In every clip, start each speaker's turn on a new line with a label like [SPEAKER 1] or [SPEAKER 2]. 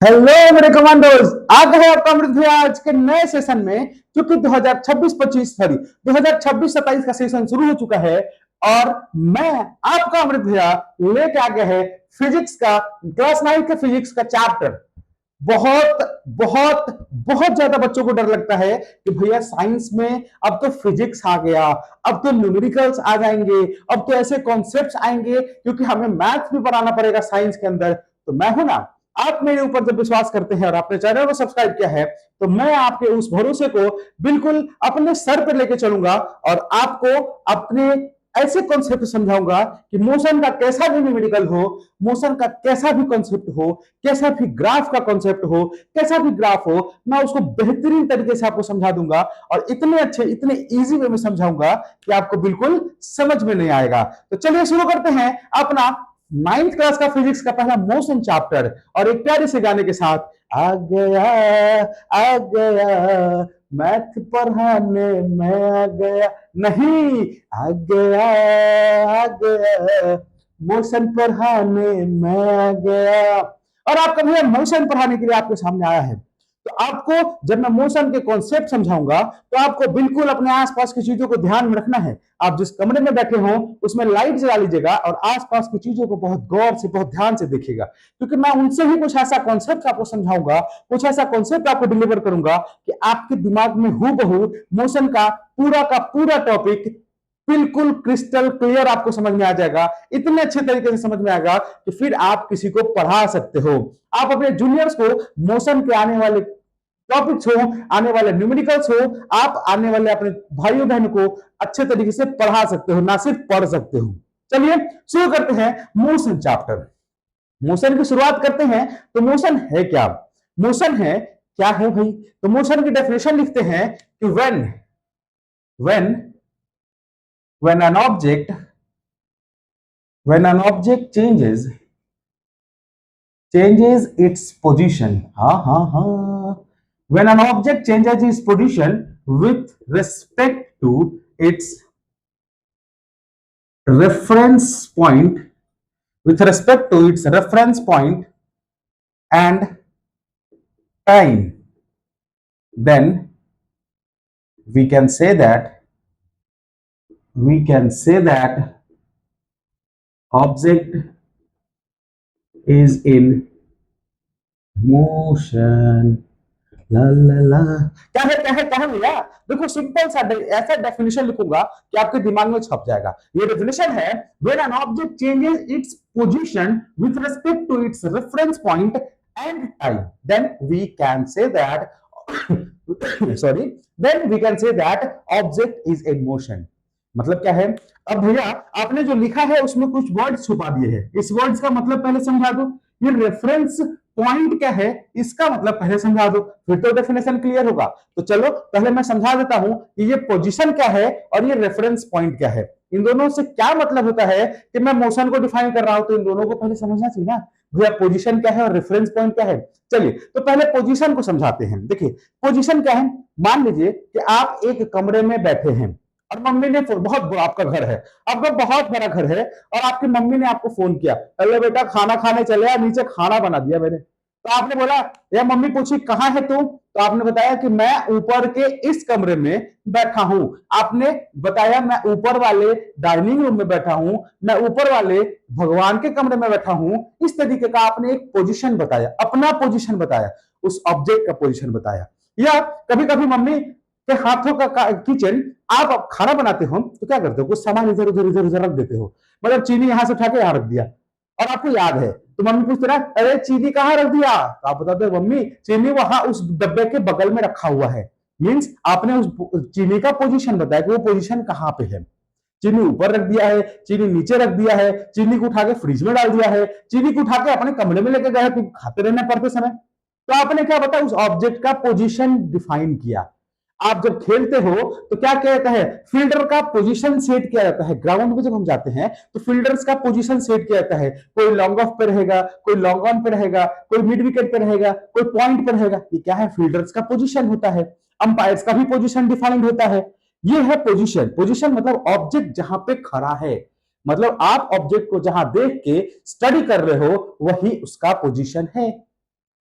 [SPEAKER 1] Hello मेरे commandos, आ गए आपका अमृत भैया आज के नए सेशन में। क्योंकि 2026-25 सॉरी 2026-27 का सेशन शुरू हो चुका है और मैं आपका अमृत भैया लेके आ गया है फिजिक्स का क्लास 9 के फिजिक्स का चैप्टर। बहुत बहुत बहुत ज्यादा बच्चों को डर लगता है कि भैया साइंस में अब तो फिजिक्स आ गया, अब तो न्यूमेरिकल्स आ जाएंगे, अब तो ऐसे कॉन्सेप्ट्स आएंगे क्योंकि हमें मैथ भी पढ़ाना पड़ेगा साइंस के अंदर। तो मैं हूं ना, आप मेरे ऊपर जब विश्वास करते हैं और आपने चैनल को सब्सक्राइब किया है तो मैं आपके उस भरोसे को बिल्कुल अपने सर पर लेके चलूंगा और आपको अपने ऐसे कॉन्सेप्ट समझाऊंगा कि मोशन का कैसा भी न्यूमेरिकल हो, मोशन का कैसा भी कॉन्सेप्ट हो, कैसा भी ग्राफ का कॉन्सेप्ट हो, कैसा भी ग्राफ हो, मैं उसको बेहतरीन तरीके से आपको समझा दूंगा और इतने अच्छे इतने इजी वे में समझाऊंगा कि आपको बिल्कुल समझ में नहीं आएगा। तो चलिए शुरू करते हैं अपना 9th क्लास का फिजिक्स का पहला मोशन चैप्टर और एक प्यारे से गाने के साथ। आ गया मैथ पढ़ाने मैं आ गया, नहीं, आ गया मोशन पढ़ाने मैं आ गया। और आपका भैया मोशन पढ़ाने के लिए आपके सामने आया है। तो आपको जब मैं मोशन के कॉन्सेप्ट समझाऊंगा तो आपको बिल्कुल अपने आसपास की चीजों को ध्यान में रखना है। आप जिस कमरे में बैठे हो उसमें लाइट जला लीजिएगा और आसपास की चीजों को बहुत गौर से बहुत ध्यान से देखिएगा, क्योंकि मैं उनसे ही कुछ ऐसा कॉन्सेप्ट आपको समझाऊंगा, कुछ ऐसा कॉन्सेप्ट आपको डिलीवर करूंगा कि आपके दिमाग में हूबहू मोशन का पूरा टॉपिक बिल्कुल क्रिस्टल क्लियर आपको समझ में आ जाएगा। इतने अच्छे तरीके से समझ में आएगा कि फिर आप किसी को पढ़ा सकते हो। आप अपने जूनियर्स को मोशन के आने वाले टॉपिक्स हो, आने वाले न्यूमेरिकल्स हो, आप आने वाले अपने भाइयों बहनों को अच्छे तरीके से पढ़ा सकते हो, ना सिर्फ पढ़ सकते हो। चलिए शुरू करते हैं मोशन चैप्टर। मोशन की शुरुआत करते हैं। तो मोशन है क्या? मोशन है क्या है भाई? तो मोशन की डेफिनेशन लिखते हैं कि when when an object changes its position, हाँ, when an object changes its position with respect to its reference point and time, then we can say that object is in motion। ला ला ला, क्या है भैया? देखो simple सा ऐसा definition लिखूंगा कि आपके दिमाग में छप जाएगा। ये डेफिनेशन है, when an object changes its position with respect to its reference point and time, then we can say that sorry then we can say that object is in motion. मतलब क्या है? अब भैया आपने जो लिखा है उसमें कुछ वर्ड्स छुपा दिए हैं, इस वर्ड्स का मतलब पहले समझा दो। ये रेफरेंस पॉइंट क्या है इसका मतलब पहले समझा दो, फिर तो डेफिनेशन क्लियर होगा। तो चलो पहले मैं समझा देता हूं कि ये पोजीशन क्या है और ये रेफरेंस पॉइंट क्या है, इन दोनों से क्या मतलब होता है। कि मैं मोशन को डिफाइन कर रहा हूं तो इन दोनों को पहले समझना चाहिए ना भैया, पोजीशन क्या है और रेफरेंस पॉइंट क्या है। चलिए तो पहले पोजीशन को समझाते हैं। देखिए पोजीशन क्या है, मान लीजिए कि आप एक कमरे में बैठे हैं और मम्मी ने बहुत आपका घर है, आपका बहुत बड़ा घर है और आपकी मम्मी ने आपको फोन किया, अरे बेटा खाना खाने चले आ, नीचे खाना बना दिया मैंने। तो आपने बोला, या मम्मी पूछी कहां है तू, तो आपने बताया कि मैं ऊपर के इस कमरे में बैठा हूं। आपने बताया मैं ऊपर वाले डाइनिंग रूम में बैठा हूं, मैं ऊपर वाले भगवान के कमरे में बैठा हूं। इस तरीके का आपने एक पोजीशन बताया, अपना पोजीशन बताया, उस ऑब्जेक्ट का पोजीशन बताया। या कभी कभी मम्मी के हाथों का किचन, आप खाना बनाते हो तो क्या करते हो, कुछ सामान इधर उधर इधर उधर रख देते हो, मतलब चीनी यहां से उठा के यहां रख दिया और आपको याद है तो मम्मी पूछते ना, अरे चीनी कहाँ रख दिया, तो आप बताते हो मम्मी चीनी वहां उस डब्बे के बगल में रखा हुआ है। मींस आपने उस चीनी का पोजीशन बताया कि वो पोजीशन कहां पे है। चीनी ऊपर रख दिया है, चीनी नीचे रख दिया है, चीनी को उठा के फ्रिज में डाल दिया है, चीनी को उठा के अपने कमरे में लेके गए तो खाते रहना पड़ते समय। तो आपने क्या बताया, उस ऑब्जेक्ट का पोजीशन डिफाइन किया। आप जब खेलते हो तो क्या किया जाता है, फील्डर का पोजीशन सेट किया जाता है। ग्राउंड में जब हम जाते हैं तो फील्डर्स का पोजीशन सेट किया जाता है। कोई लॉन्ग ऑफ पे रहेगा, कोई लॉन्ग ऑन पे रहेगा, कोई मिड विकेट पे रहेगा, कोई पॉइंट पे रहेगा। ये क्या है, फील्डर्स का पोजीशन होता है। अंपायर्स का भी पोजीशन डिफाइंड होता है। ये है पोजीशन। पोजीशन मतलब ऑब्जेक्ट जहां पे खड़ा है, मतलब आप ऑब्जेक्ट को जहां देख के स्टडी कर रहे हो वही उसका पोजीशन है।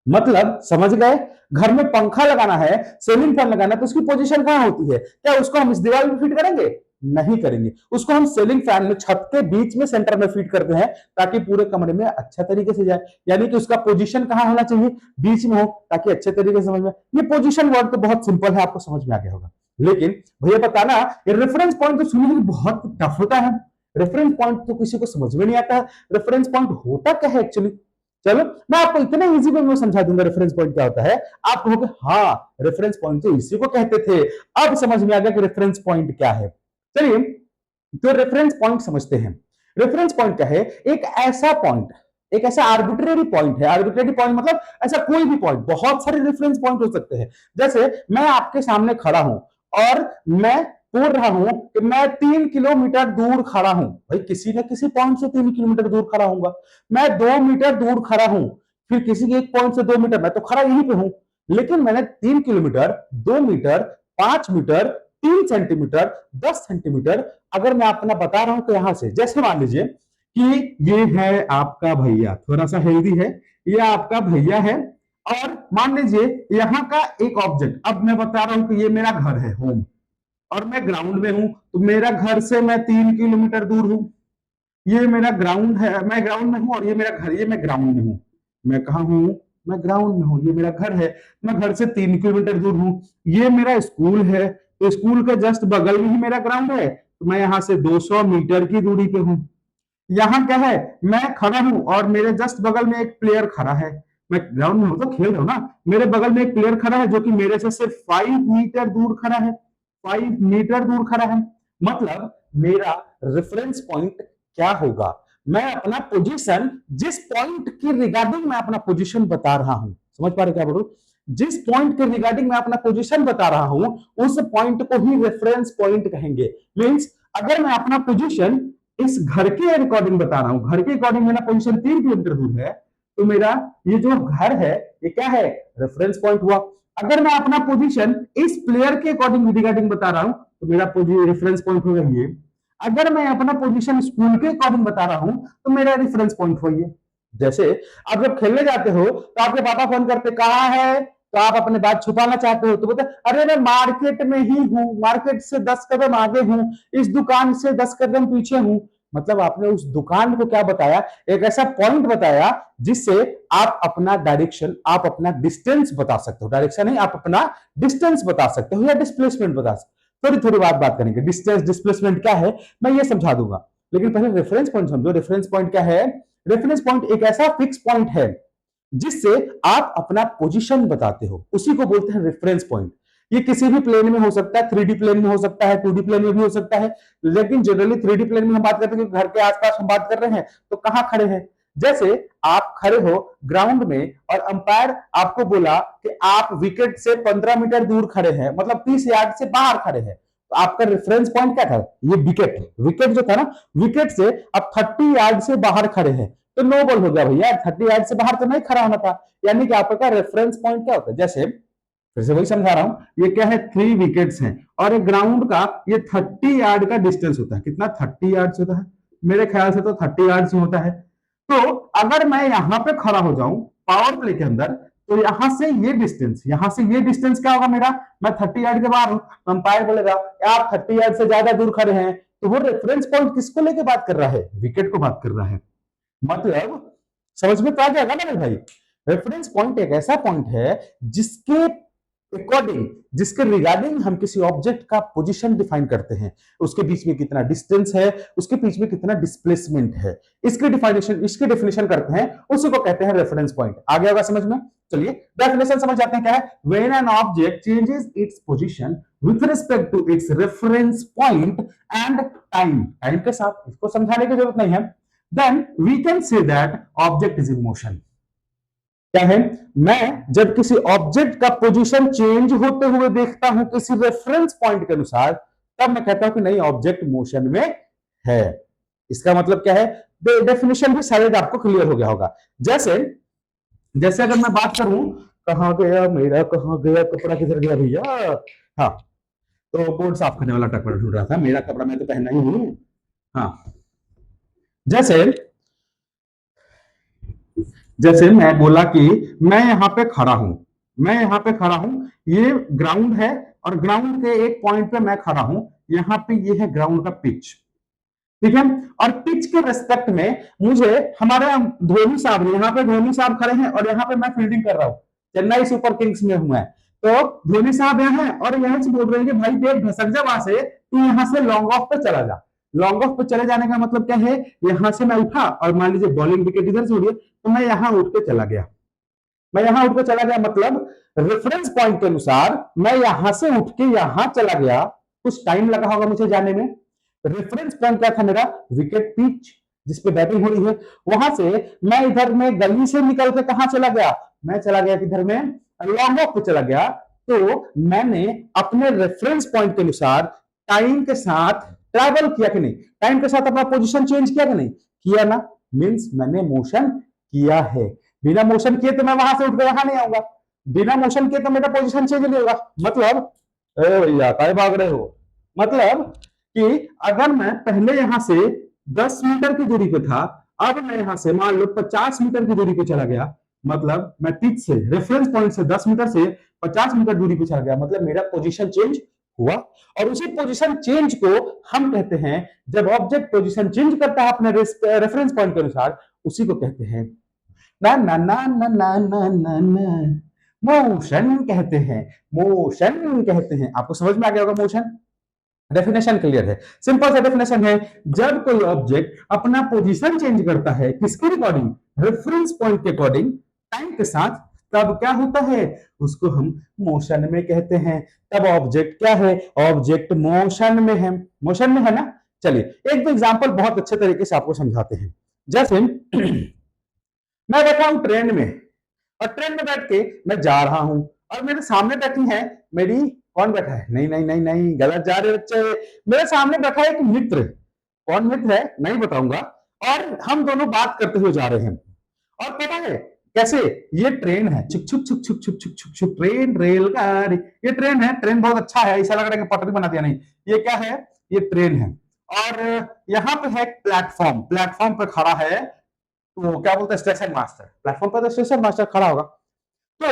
[SPEAKER 1] मतलब समझ गए, घर में पंखा लगाना है, सीलिंग फैन लगाना है, तो उसकी पोजीशन कहां होती है? क्या उसको हम इस दीवार में फिट करेंगे? नहीं करेंगे। उसको हम सीलिंग फैन में छत के बीच में सेंटर में फिट करते हैं ताकि पूरे कमरे में अच्छा तरीके से जाए। यानी कि उसका पोजीशन कहां होना चाहिए? बीच में हो, ताकि अच्छे तरीके से समझ में। ये पोजीशन वर्ड तो बहुत सिंपल है, आपको समझ में आ गया होगा। लेकिन भैया बताना, ये रेफरेंस पॉइंट तो सुनने में बहुत टफ होता है। रेफरेंस पॉइंट तो किसी को समझ में नहीं आता है। रेफरेंस पॉइंट होता क्या है एक्चुअली? चलो मैं आपको इतने इजी वे में समझा दूंगा रेफरेंस पॉइंट क्या होता है। आप कहोगे हाँ, रेफरेंस पॉइंट तो इसी को कहते थे। अब समझ में आ गया कि रेफरेंस पॉइंट क्या है। चलिए तो रेफरेंस पॉइंट समझते हैं। रेफरेंस पॉइंट क्या है? एक ऐसा पॉइंट, एक ऐसा आर्बिट्रेरी पॉइंट है। आर्बिट्रेरी पॉइंट मतलब ऐसा कोई भी पॉइंट, बहुत सारे रेफरेंस पॉइंट हो सकते हैं। जैसे मैं आपके सामने खड़ा हूं और मैं बोल रहा हूं कि मैं 3 किलोमीटर दूर खड़ा हूं। भाई किसी न किसी पॉइंट से 3 किलोमीटर दूर खड़ा हूंगा। मैं 2 मीटर दूर खड़ा हूं, फिर किसी एक पॉइंट से 2 मीटर, मैं तो खड़ा यहीं पे हूं। लेकिन मैंने 3 kilometre, 2 metre, 5 metre, 3 centimetre, 10 centimetre, अगर मैं अपना बता रहा हूं कि यहां से, जैसे मान लीजिए कि ये है आपका भैया, थोड़ा सा हेल्दी है, ये आपका भैया है, और मान लीजिए यहाँ का एक ऑब्जेक्ट, अब मैं बता रहा हूं कि ये मेरा घर है, होम, और मैं ग्राउंड में हूं, तो मेरा घर से मैं 3 किलोमीटर दूर हूं। ये मेरा ग्राउंड है, मैं ग्राउंड में हूं, और ये मेरा घर, ये मैं ग्राउंड में हूं। मैं कहा हूं? मैं ग्राउंड में हूं, ये मेरा घर है, मैं घर से 3 किलोमीटर दूर हूं। ये मेरा स्कूल है, तो स्कूल के जस्ट बगल में ही मेरा ग्राउंड है, तो मैं यहां से 200 मीटर की दूरी पे हूं। यहाँ क्या है? मैं खड़ा हूं और मेरे जस्ट बगल में एक प्लेयर खड़ा है। मैं ग्राउंड में हूं तो खेल रहा हूं ना, मेरे बगल में एक प्लेयर खड़ा है जो कि मेरे से सिर्फ 5 मीटर दूर खड़ा है। 5 मीटर दूर खड़ा है। मतलब मेरा रेफरेंस पॉइंट क्या होगा? मैं अपना पोजीशन, जिस पॉइंट की रिगार्डिंग मैं अपना पोजीशन बता रहा हूं, समझ पा रहे क्या बोल रहा हूं? जिस पॉइंट के रिगार्डिंग मैं अपना पोजीशन बता रहा हूं, उस पॉइंट को ही रेफरेंस पॉइंट कहेंगे। मींस अगर मैं अपना पोजीशन इस घर के अकॉर्डिंग बता रहा हूं, घर के अकॉर्डिंग मेरा पोजीशन 3 किलोमीटर दूर है, तो मेरा ये जो घर है, ये क्या है? रेफरेंस पॉइंट हुआ। अगर मैं अपना पोजीशन इस प्लेयर के अकॉर्डिंग रिगार्डिंग बता रहा हूं, तो मेरा रेफरेंस पॉइंट होगा ये। अगर मैं अपना पोजीशन स्कूल के अकॉर्डिंग बता रहा हूं, तो मेरा रेफरेंस पॉइंट हो ये। जैसे आप जब खेलने जाते हो तो आपके पापा फोन करते, कहाँ है? तो आप अपने बात छुपाना चाहते हो तो बोलते, अरे मैं मार्केट में ही हूं, मार्केट से 10 कदम आगे हूं, इस दुकान से 10 कदम पीछे हूं। मतलब आपने उस दुकान को क्या बताया? एक ऐसा पॉइंट बताया जिससे आप अपना डायरेक्शन, आप अपना डिस्टेंस बता सकते हो। डायरेक्शन नहीं, आप अपना डिस्टेंस बता सकते हो या डिस्प्लेसमेंट बता सकते हो। थोड़ी थोड़ी बात करेंगे, डिस्टेंस डिस्प्लेसमेंट क्या है मैं ये समझा दूंगा। लेकिन पहले रेफरेंस पॉइंट समझो। रेफरेंस पॉइंट क्या है? रेफरेंस पॉइंट एक ऐसा फिक्स पॉइंट है जिससे आप अपना पोजीशन बताते हो, उसी को बोलते हैं रेफरेंस पॉइंट। ये किसी भी प्लेन में हो सकता है, 3D प्लेन में हो सकता है, 2D प्लेन में भी हो सकता है। लेकिन जनरली 3D प्लेन में हम बात करते हैं कि घर के आसपास हम बात कर रहे हैं, तो कहां खड़े हैं? जैसे आप खड़े हो ग्राउंड में और अंपायर आपको बोला कि आप विकेट से 15 मीटर दूर खड़े हैं, मतलब 30 यार्ड से बाहर खड़े हैं, तो आपका रेफरेंस पॉइंट क्या था? ये विकेट। विकेट जो था ना, विकेट से आप 30 यार्ड से बाहर खड़े हैं, तो नो बॉल हो गया भैया। 30 यार्ड से बाहर तो नहीं खड़ा होना था। यानी कि आपका रेफरेंस पॉइंट क्या होता है? जैसे फिर से वही समझा रहा हूं, ये क्या है? 3 विकेट्स हैं और एक ग्राउंड का ये 30 यार्ड का डिस्टेंस होता है। कितना? 30 यार्ड होता है। मेरे ख्याल से तो 30 यार्ड ही होता है। तो अगर मैं यहां पे खड़ा हो जाऊं पावर प्ले के अंदर, तो यहां से ये डिस्टेंस, यहां से ये डिस्टेंस क्या होगा मेरा? मैं 30 यार्ड के बाहर हूं, अंपायर बोलेगा आप 30 यार्ड से ज्यादा दूर खड़े हैं, तो वो रेफरेंस पॉइंट किसको लेके बात कर रहा है? विकेट को बात कर रहा है। मतलब समझ में तो आ गया ना मेरे भाई? रेफरेंस पॉइंट एक ऐसा पॉइंट है जिसके अकॉर्डिंग, जिसके रिगार्डिंग हम किसी ऑब्जेक्ट का पोजीशन डिफाइन करते हैं। उसके बीच में कितना डिस्टेंस है, उसके बीच में कितना डिस्प्लेसमेंट है, इसकी डेफिनेशन करते हैं, उसी को कहते हैं रेफरेंस पॉइंट। आ गया होगा समझ में? चलिए डेफिनेशन समझ जाते हैं क्या है। When an object changes its position with respect to its reference point and time, time के साथ, इसको समझाने की जरूरत नहीं है, then we can say that object is in motion। क्या है? मैं जब किसी ऑब्जेक्ट का पोजीशन चेंज होते हुए देखता हूं किसी रेफरेंस पॉइंट के अनुसार, तब मैं कहता हूं कि नहीं, ऑब्जेक्ट मोशन में है। इसका मतलब क्या है? डेफिनेशन भी शायद आपको क्लियर हो गया होगा। जैसे जैसे अगर मैं बात करूं, कहां गया मेरा, कहां गया कपड़ा, किधर गया भैया? हाँ, तो बोर्ड साफ करने वाला कपड़ा ढूंढ रहा था, मेरा कपड़ा मैं तो पहना ही हूं। हाँ, जैसे जैसे मैं बोला कि मैं यहाँ पे खड़ा हूं, मैं यहाँ पे खड़ा हूं, ये ग्राउंड है और ग्राउंड के एक पॉइंट पे मैं खड़ा हूं, यहाँ पे ये है ग्राउंड का पिच, ठीक है। और पिच के रेस्पेक्ट में मुझे हमारे धोनी साहब, यहाँ पे धोनी साहब खड़े हैं और यहाँ पे मैं फील्डिंग कर रहा हूँ, चेन्नई सुपर किंग्स में हूं मैं, तो धोनी साहब यहाँ है और यहाँ से बोल रहे हैं कि भाई देख भसक जा वहां से, तू यहाँ से लॉन्ग ऑफ पे चला जा। लॉन्ग ऑफ पे चले जाने का मतलब क्या है, यहाँ से मैं उठा और मान लीजिए बॉलिंग विकेट इधर से उड़ी तो मैं यहाँ उठ के चला गया, मैं यहां उठ के चला गया, मतलब रेफरेंस पॉइंट के अनुसार मैं यहां से उठ के यहां चला गया, कुछ टाइम लगा होगा मुझे जाने में। रेफरेंस पॉइंट क्या था मेरा, विकेट पिच जिसपे बैटिंग हो रही है, वहां से मैं इधर में गली से निकल के कहां चला गया, मैं चला गया किधर में, लॉन्ग ऑफ पे चला गया। तो मैंने अपने रेफरेंस पॉइंट के अनुसार टाइम के साथ ट्रैवल किया कि नहीं, टाइम के साथ अपना पोजीशन चेंज किया कि नहीं किया ना, मींस मैंने मोशन किया है। बिना मोशन किए तो मैं वहां से उठ के यहां नहीं आऊंगा, बिना मोशन किए तो मेरा पोजीशन चेंज नहीं होगा। मतलब ए भैया काय भाग रहे हो, मतलब कि अगर मैं पहले यहां से 10 मीटर की दूरी पे था, अब मैं यहां से मान लो 50 मीटर की दूरी पे चला गया, मतलब मैं पिच से रेफरेंस पॉइंट से 10 मीटर से 50 मीटर दूरी पे चला गया, मतलब मेरा पोजीशन चेंज हुआ। और उसी पोजीशन चेंज को हम कहते हैं, जब ऑब्जेक्ट पोजीशन चेंज करता है अपने रेफरेंस पॉइंट के अनुसार, उसी को कहते हैं ना ना ना ना ना ना ना ना मोशन कहते हैं, मोशन कहते हैं। आपको समझ में आ गया होगा मोशन, डेफिनेशन क्लियर है, सिंपल सा डेफिनेशन है, जब कोई ऑब्जेक्ट अपना पोजीशन चेंज करता है किसके अकॉर्डिंग, रेफरेंस पॉइंट के अकॉर्डिंग टाइम के साथ, तब क्या होता है, उसको हम मोशन में कहते हैं। तब ऑब्जेक्ट क्या है, ऑब्जेक्ट मोशन में है, मोशन में है ना। चलिए एक दो एग्जांपल बहुत अच्छे तरीके से आपको समझाते हैं। जैसे मैं बैठा हूं ट्रेन में, और ट्रेन में बैठ के मैं जा रहा हूं, और मेरे सामने बैठी है मेरी, कौन बैठा है, नहीं नहीं नहीं नहीं गलत जा रहे बच्चे, मेरे सामने बैठा है एक मित्र, कौन मित्र है नहीं बताऊंगा, और हम दोनों बात करते हुए जा रहे हैं। और पता है कैसे, ये ट्रेन है, छुक छुक छुक छुक छुक छुक छुक छुक, ट्रेन रेलगाड़ी, ये ट्रेन है, ट्रेन बहुत अच्छा है, ऐसा लग रहा है कि पटरी बना दिया, नहीं ये क्या है, ये ट्रेन है। और यहाँ पे है प्लेटफॉर्म, प्लेटफॉर्म पे खड़ा है, तो क्या बोलते हैं स्टेशन मास्टर, प्लेटफॉर्म पर तो स्टेशन मास्टर खड़ा होगा। तो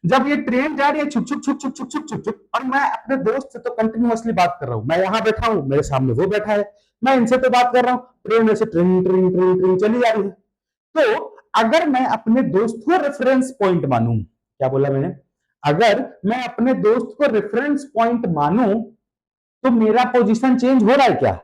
[SPEAKER 1] जब ये ट्रेन जा रही है छुक छुक छुक छुक छुक छुक छुक छुक, और मैं अपने दोस्त से तो कंटिन्यूअसली बात कर रहा हूं, मैं यहां बैठा हूं, मेरे सामने वो बैठा है, मैं इनसे तो बात कर रहा हूं, ट्रेन ऐसे ट्रेन ट्रेन ट्रेन ट्रेन चली जा रही है। तो अगर मैं अपने दोस्त को रेफरेंस पॉइंट मानूं, क्या बोला मैंने, अगर मैं अपने दोस्त को रेफरेंस पॉइंट मानूं, तो मेरा पोजीशन चेंज हो रहा है क्या,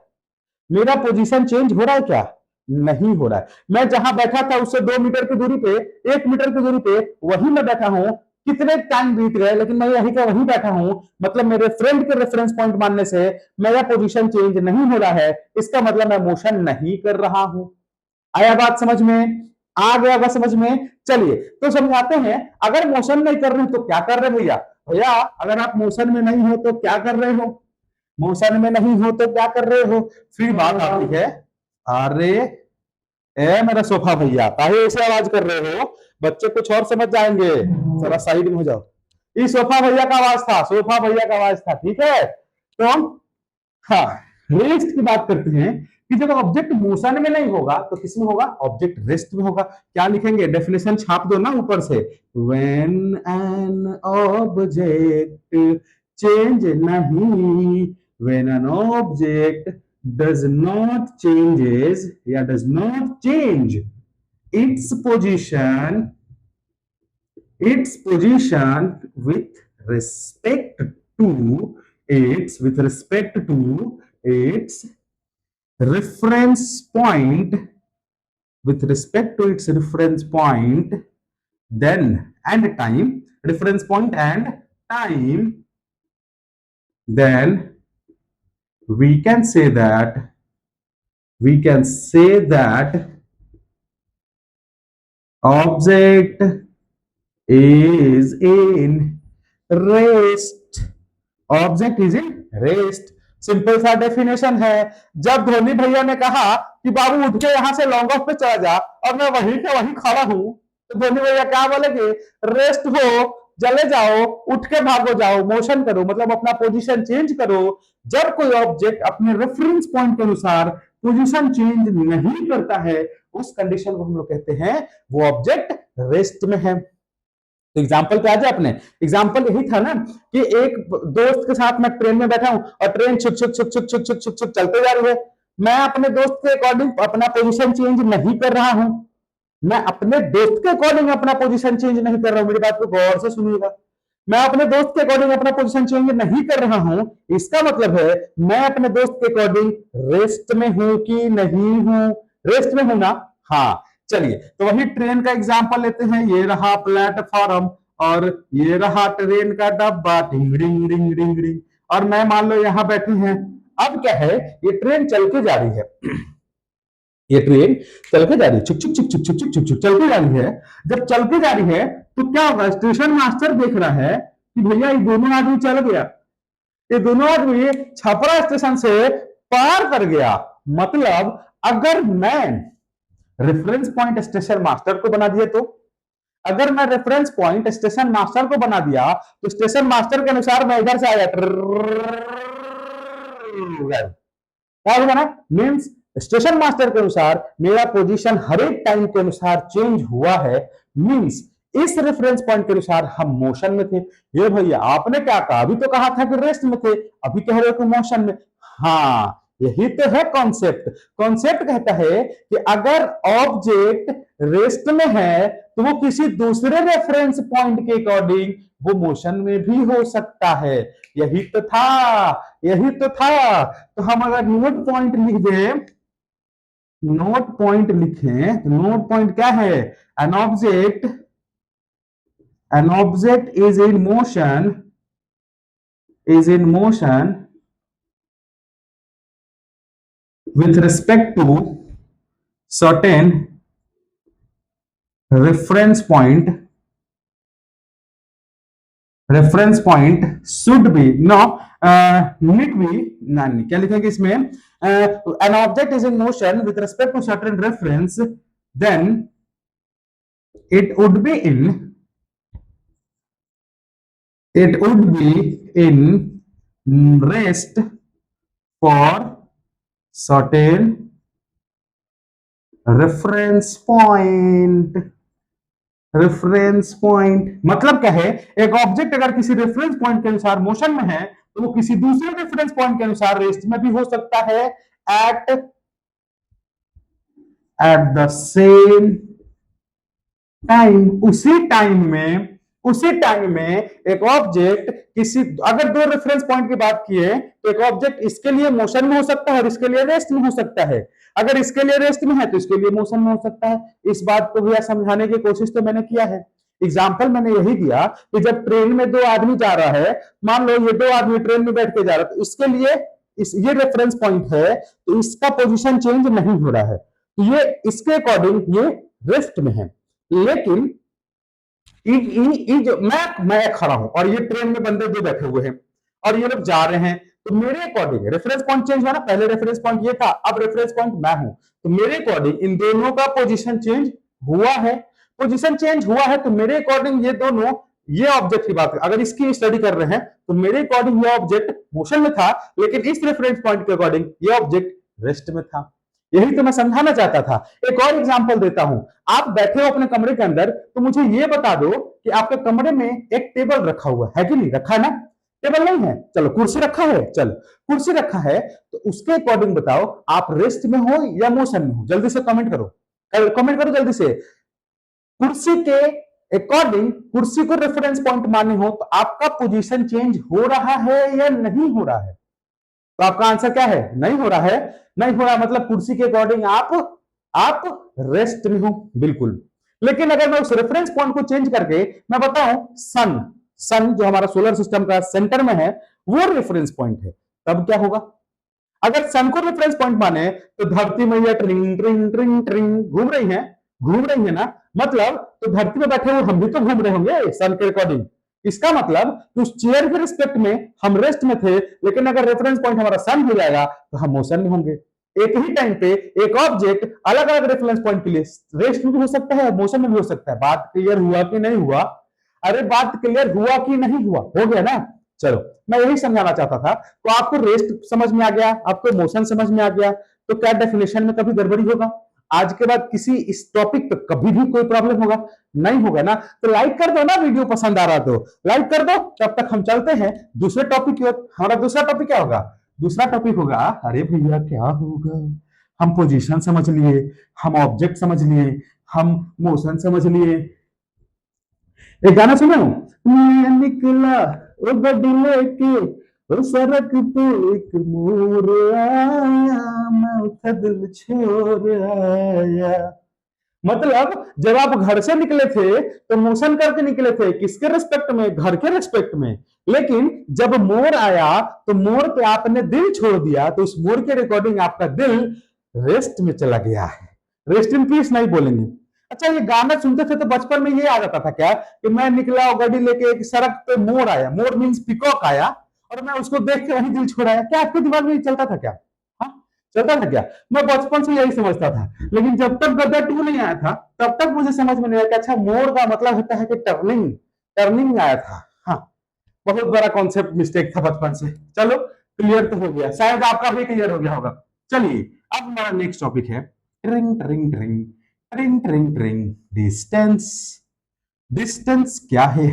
[SPEAKER 1] मेरा पोजीशन चेंज हो रहा है क्या, नहीं हो रहा है। मैं जहां बैठा था उससे 2 मीटर की दूरी पे, 1 मीटर की दूरी पे वही मैं बैठा हूं, कितने टाइम बीत गए लेकिन मैं यही का वही बैठा हूं, मतलब मेरे फ्रेंड के रेफरेंस पॉइंट मानने से मेरा पोजीशन चेंज नहीं हो रहा है, इसका मतलब मैं मोशन नहीं कर रहा हूं। आया बात समझ में, आ गया होगा समझ में। चलिए तो समझाते हैं, अगर मोशन नहीं कर रहे तो क्या कर रहे भैया, भैया अगर आप मोशन में नहीं हो तो क्या कर रहे हो, मोशन में नहीं हो तो क्या कर रहे हो। फिर बात आती है, अरे ए मेरा सोफा भैया काहे ऐसे आवाज कर रहे हो, बच्चे कुछ और समझ जाएंगे, जरा साइड में हो जाओ। ये सोफा भैया का आवाज था, सोफा भैया का आवाज था, ठीक है। तो हाँ, रेस्ट की बात करते हैं कि जब ऑब्जेक्ट मोशन में नहीं होगा तो किस में होगा, ऑब्जेक्ट रेस्ट में होगा। क्या लिखेंगे, डेफिनेशन छाप दो ना ऊपर से, व्हेन एन ऑब्जेक्ट चेंज नहीं, when an object does not changes या does not change its position with respect to its reference point, with respect to its reference point, then and time, reference point and time, then we can say that object is in rest, object is in rest. Simple सा definition है। जब धोनी भैया ने कहा कि बाबू उठ के यहां से लॉन्ग ऑफ पे चला जा, और मैं वहीं के वहीं खड़ा हूं, तो धोनी भैया क्या बोलेंगे, रेस्ट हो, चले जाओ, उठ के भागो जाओ, मोशन करो, मतलब अपना पोजीशन चेंज करो। जब कोई ऑब्जेक्ट अपने रेफरेंस पॉइंट के अनुसार पोजीशन चेंज नहीं करता है, उस कंडीशन को हम लोग कहते हैं वो ऑब्जेक्ट रेस्ट में है। तो एग्जाम्पल पे आ जाए अपने, एग्जाम्पल यही था ना कि एक दोस्त के साथ मैं ट्रेन में बैठा हूं और ट्रेन छुक छुक छुक छुक छुक छुक छुक छुक चलते जा रही है। मैं अपने दोस्त के अकॉर्डिंग अपना पोजीशन चेंज नहीं कर रहा हूं, मैं अपने दोस्त के अकॉर्डिंग अपना पोजीशन चेंज नहीं कर रहा हूं। मेरी बात को गौर से सुनिएगा, मैं अपने दोस्त के अकॉर्डिंग अपना पोजीशन चेंज नहीं कर रहा हूं, इसका मतलब है मैं अपने दोस्त के अकॉर्डिंग रेस्ट में हूं कि नहीं हूं? रेस्ट में हूं ना? हाँ। चलिए तो वही ट्रेन का एग्जांपल लेते हैं। ये रहा प्लेटफॉर्म और ये रहा ट्रेन का डब्बा, टिंग रिंग रिंग रिंग रिंग, और मैं मान लो यहां बैठे हैं। अब क्या है, ये ट्रेन चल के जा रही है, ये ट्रेन चल के जा रही है, छुक छुक छुक छुक छुक छुक छुक चल के जा रही है। जब चल के जा रही है तो क्या होगा, स्टेशन मास्टर देख रहा है कि भैया ये दोनों आदमी चल गया, ये दोनों आदमी छपरा स्टेशन से पार कर गया। मतलब अगर मैं रेफरेंस पॉइंट स्टेशन मास्टर को बना दिया, तो अगर मैं रेफरेंस पॉइंट स्टेशन मास्टर को बना दिया तो स्टेशन मास्टर के अनुसार मैं इधर से आया, क्या होगा ना, मीन्स स्टेशन मास्टर के अनुसार मेरा पोजीशन हर एक टाइम के अनुसार चेंज हुआ है। मीन्स इस रेफरेंस पॉइंट के अनुसार हम मोशन में थे। ये भैया आपने क्या कहा, अभी तो कहा था कि रेस्ट में थे, अभी कह रहे हो कि मोशन में। हाँ, यही तो है कॉन्सेप्ट। कॉन्सेप्ट कहता है कि अगर ऑब्जेक्ट रेस्ट में है तो वो किसी दूसरे रेफरेंस पॉइंट के अकॉर्डिंग वो मोशन में भी हो सकता है। यही तो था, यही तो था। तो हम अगर नोट पॉइंट लिख दें, नोट पॉइंट लिखें तो नोट पॉइंट क्या है, an object, an object is in motion, is in motion with respect to certain reference point, reference point should be no need be, नहीं क्या लिखेंगे इसमें, an object is in motion with respect to certain reference, then it would be in, it would be in rest for certain reference point, reference point मतलब क्या है, एक object अगर किसी रेफरेंस पॉइंट के अनुसार मोशन में है तो वो किसी दूसरे रेफरेंस पॉइंट के अनुसार रेस्ट में भी हो सकता है एट द सेम टाइम। उसी टाइम में एक ऑब्जेक्ट किसी, अगर दो रेफरेंस पॉइंट की बात की है तो एक ऑब्जेक्ट इसके लिए मोशन में हो सकता है और इसके लिए रेस्ट में हो सकता है। अगर इसके लिए रेस्ट में है तो इसके लिए मोशन में हो सकता है। इस बात को भी समझाने की कोशिश तो मैंने किया है। एग्जाम्पल मैंने यही दिया कि जब ट्रेन में दो आदमी जा रहा है, मान लो ये दो आदमी ट्रेन में बैठ के जा रहा है, तो इसके लिए ये रेफरेंस पॉइंट है तो इसका पोजीशन चेंज नहीं हो रहा है, तो ये इसके अकॉर्डिंग ये रेस्ट में है। लेकिन जो मैं खड़ा हूं और ये ट्रेन में बंदे दो बैठे हुए हैं और ये लोग जा रहे हैं, तो मेरे अकॉर्डिंग रेफरेंस पॉइंट चेंज हुआ ना, पहले रेफरेंस पॉइंट ये था, अब रेफरेंस पॉइंट मैं हूं, तो मेरे अकॉर्डिंग इन दोनों का पोजीशन चेंज हुआ है। पोजीशन चेंज हुआ है तो मेरे अकॉर्डिंग ये दोनों, ये ऑब्जेक्ट की बात है, अगर इसकी स्टडी कर रहे हैं तो मेरे अकॉर्डिंग ये ऑब्जेक्ट मोशन में था, लेकिन इस रेफरेंस पॉइंट के अकॉर्डिंग ये ऑब्जेक्ट रेस्ट में था। यही तो मैं समझाना चाहता था। एक और एग्जांपल देता हूं, आप बैठे हो अपने कमरे के अंदर, तो मुझे ये बता दो कि आपके कमरे में एक टेबल रखा हुआ है कि नहीं रखा है ना? टेबल नहीं है, चलो कुर्सी रखा है, चलो कुर्सी रखा है, तो उसके अकॉर्डिंग बताओ आप रेस्ट में हो या मोशन में हो? जल्दी से कमेंट करो, कमेंट करो जल्दी से। कुर्सी के अकॉर्डिंग, कुर्सी को रेफरेंस पॉइंट माने हो तो आपका पोजीशन चेंज हो रहा है या नहीं हो रहा है? तो आपका आंसर क्या है? नहीं हो रहा है। नहीं हो रहा मतलब कुर्सी के अकॉर्डिंग आप रेस्ट में हो, बिल्कुल। लेकिन अगर मैं उस रेफरेंस पॉइंट को चेंज करके मैं बताऊं सन, सन जो हमारा सोलर सिस्टम का सेंटर में है वो रेफरेंस पॉइंट है, तब क्या होगा? अगर सन को रेफरेंस पॉइंट माने तो धरती मैया ट्रिंग ट्रिंग ट्रिंग ट्रिंग घूम रही है ना, मतलब तो धरती में बैठे हुए हम भी तो घूम रहे होंगे सन के अकॉर्डिंग। इसका मतलब उस चेयर के रिस्पेक्ट में हम रेस्ट में थे, लेकिन अगर रेफरेंस पॉइंट हमारा सन हो जाएगा तो हम मोशन में होंगे। एक ही टाइम पे एक ऑब्जेक्ट अलग अलग रेफरेंस पॉइंट के लिए रेस्ट में भी हो सकता है, मोशन में भी हो सकता है। बात क्लियर हुआ कि नहीं हुआ? अरे बात क्लियर हुआ कि नहीं हुआ? हो गया ना? चलो मैं यही समझाना चाहता था। तो आपको रेस्ट समझ में आ गया, आपको मोशन समझ में आ गया, तो क्या डेफिनेशन में कभी गड़बड़ी होगा? आज के बाद किसी इस टॉपिक पे कभी भी कोई प्रॉब्लम होगा? नहीं होगा ना। तो लाइक कर दो ना, वीडियो पसंद आ रहा तो लाइक कर दो। तब तक हम चलते हैं दूसरे टॉपिक की ओर। हमारा दूसरा टॉपिक क्या होगा? दूसरा टॉपिक होगा, अरे भैया क्या होगा, हम पोजीशन समझ लिए, हम ऑब्जेक्ट समझ लिए, हम मोशन समझ लिए। एक गाना सुना हूं, मैं निकला ओ गड्डी लेके, ओ सड़क पे एक मोर आया, मैं उठा दिल छोड़ आया। मतलब जब आप घर से निकले थे तो मोशन करके निकले थे, किसके रिस्पेक्ट में? घर के रिस्पेक्ट में। लेकिन जब मोर आया तो मोर पे आपने दिल छोड़ दिया, तो उस मोर के रिकॉर्डिंग आपका दिल रेस्ट में चला गया है। रेस्ट इन पीस नहीं बोलेंगे। अच्छा, ये गाना सुनते थे तो बचपन में ये आ जाता था क्या कि मैं निकला और गाड़ी लेके, एक सड़क पे मोर आया, मोर मीन्स पिकॉक आया, और मैं उसको देख के वही दिल छोड़ाया? क्या आपके दिमाग में ये चलता था क्या? हाँ, चलता था क्या? मैं बचपन से यही समझता था, लेकिन जब तक गदर 2 नहीं आया था तब तक मुझे समझ में नहीं आया कि अच्छा मोर का मतलब होता है कि टर्निंग। टर्निंग आया था। हाँ, बहुत बड़ा कॉन्सेप्ट मिस्टेक था बचपन से। चलो, क्लियर तो हो गया, शायद आपका भी क्लियर हो गया होगा। चलिए, अब हमारा नेक्स्ट टॉपिक है ring ring ring ring ring ring distance. Distance क्या है?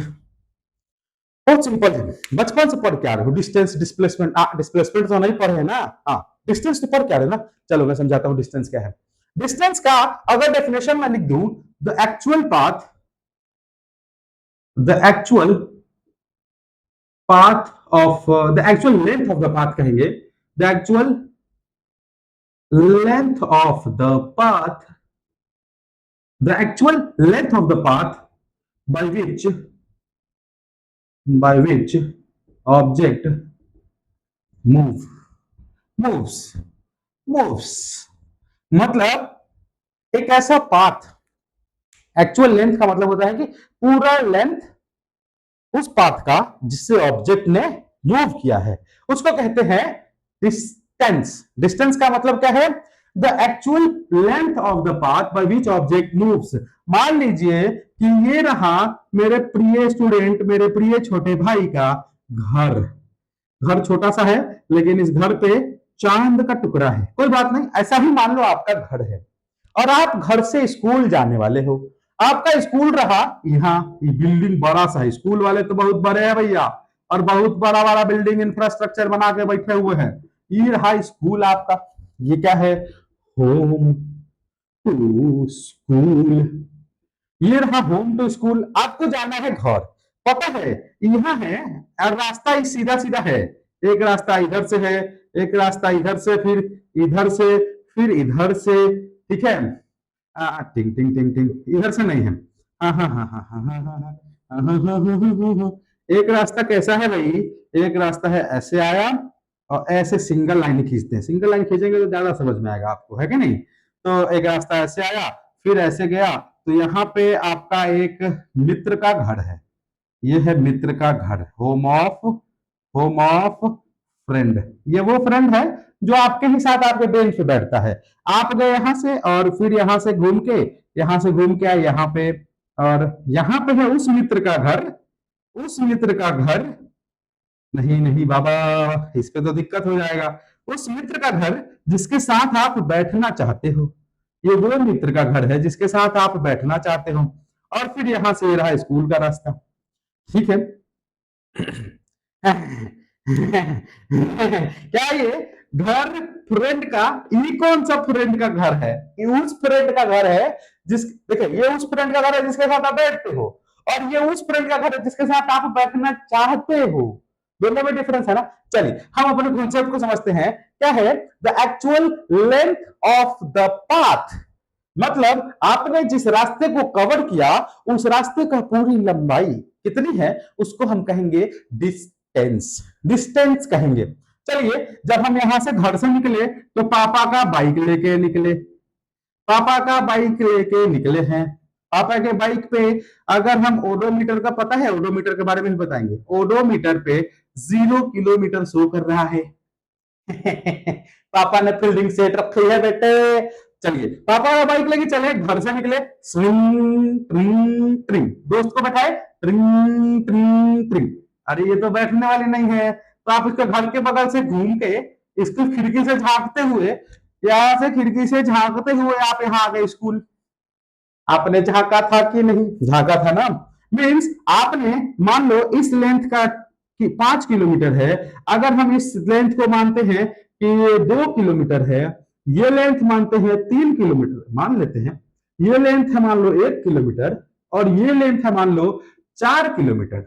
[SPEAKER 1] बहुत सिंपल है, बचपन से पढ़ के आ रहे हो। डिस्टेंस, डिस्प्लेसमेंट, डिस्प्लेसमेंट तो नहीं पढ़े है ना? हाँ, डिस्टेंस तो पढ़ के आ रहे हो ना। चलो मैं समझाता हूँ डिस्टेंस क्या है। डिस्टेंस का अगर डेफिनेशन मैं लिख दूं, the actual path, the actual path of, the actual length of the path कहेंगे, the actual length of the path, the actual length of the path by which object move moves moves। मतलब एक ऐसा path, actual length का मतलब होता है कि पूरा लेंथ उस पाथ का जिससे ऑब्जेक्ट ने मूव किया है, उसको कहते हैं डिस्टेंस। डिस्टेंस का मतलब क्या है? The actual length of the path by which object moves. मान लीजिए कि ये रहा मेरे प्रिय स्टूडेंट, मेरे प्रिय छोटे भाई का घर। घर छोटा सा है, लेकिन इस घर पे चांद का टुकड़ा है। कोई बात नहीं, ऐसा ही मान लो आपका घर है और आप घर से स्कूल जाने वाले हो। आपका स्कूल रहा यहाँ, ये बिल्डिंग बड़ा सा है, स्कूल वाले तो बहुत बड़े हैं भैया, और बहुत बड़ा बड़ा बिल्डिंग इंफ्रास्ट्रक्चर बना के बैठे हुए हैं। ये रहा स्कूल आपका। ये क्या है? Home to school. ये रहा होम टू स्कूल। आपको जाना है घर, पता है यहाँ है, और रास्ता ही सीधा सीधा है। एक रास्ता इधर से है, एक रास्ता इधर से, फिर इधर से, फिर इधर से। ठीक है, टिंग टिंग टिंग टिंग, इधर से नहीं है। हाँ हाँ हाँ हाँ हाँ हाँ हाँ हाँ हाँ हाँ हाँ हाँ हाँ हाँ। एक रास्ता कैसा है भाई? एक रास्ता है ऐसे आया, और ऐसे सिंगल लाइन खींचते हैं। सिंगल लाइन खींचेंगे तो ज्यादा समझ में आएगा आपको, है कि नहीं? तो एक रास्ता ऐसे आया, फिर ऐसे गया, तो यहाँ पे आपका एक मित्र का घर है। ये है मित्र का घर, होम ऑफ फ्रेंड। ये वो फ्रेंड है जो आपके ही साथ आपके बेंच पे बैठता है। आप गए यहाँ से, और फिर यहाँ से घूम के, यहाँ से घूम के आए यहाँ पे, और यहाँ पे है उस मित्र का घर। उस मित्र का घर, नहीं नहीं बाबा, इस पे तो दिक्कत हो जाएगा। उस मित्र का घर जिसके साथ आप बैठना चाहते हो, ये वो मित्र का घर है जिसके साथ आप बैठना चाहते हो। और फिर यहां से ये रहा स्कूल का रास्ता। ठीक है। क्या ये घर फ्रेंड का, ये कौन सा फ्रेंड का घर है? ये उस फ्रेंड का घर है जिस, देखिए ये उस फ्रेंड का घर है जिसके साथ आप बैठते हो, और ये उस फ्रेंड का घर है जिसके साथ आप बैठना चाहते हो। दोनों में डिफरेंस है ना। चलिए हम अपने कॉन्सेप्ट को समझते हैं। क्या है? The actual length of the path, मतलब आपने जिस रास्ते को कवर किया उस रास्ते का पूरी लंबाई कितनी है, उसको हम कहेंगे डिस्टेंस। डिस्टेंस कहेंगे। चलिए, जब हम यहां से घर से निकले तो पापा का बाइक लेके निकले, पापा का बाइक लेके निकले हैं। पापा के बाइक पे अगर हम ओडोमीटर का, पता है ओडोमीटर के बारे में भी बताएंगे, ओडोमीटर पे 0 किलोमीटर शो कर रहा है। पापा ने फील्डिंग सेट रखी है बेटे। चलिए, पापा का बाइक लेके चले, घर से निकले, स्विंग ट्रिंग ट्रिंग, दोस्त को बैठाए, ट्रिंग ट्रिंग ट्रिंग। अरे ये तो बैठने वाली नहीं है, तो आप इसके घर के बगल से घूम के इसको खिड़की से झांकते हुए यहाँ से खिड़की से झांकते हुए आप यहाँ आ गए स्कूल। आपने झांका था कि नहीं? झांका था ना। मीन्स आपने मान लो इस लेंथ का 5 किलोमीटर है, अगर हम इस लेंथ को मानते हैं कि ये 2 किलोमीटर है, ये लेंथ मानते हैं 3 किलोमीटर मान लेते हैं, ये लेंथ है मान लो 1 किलोमीटर, और ये लेंथ है मान लो 4 किलोमीटर।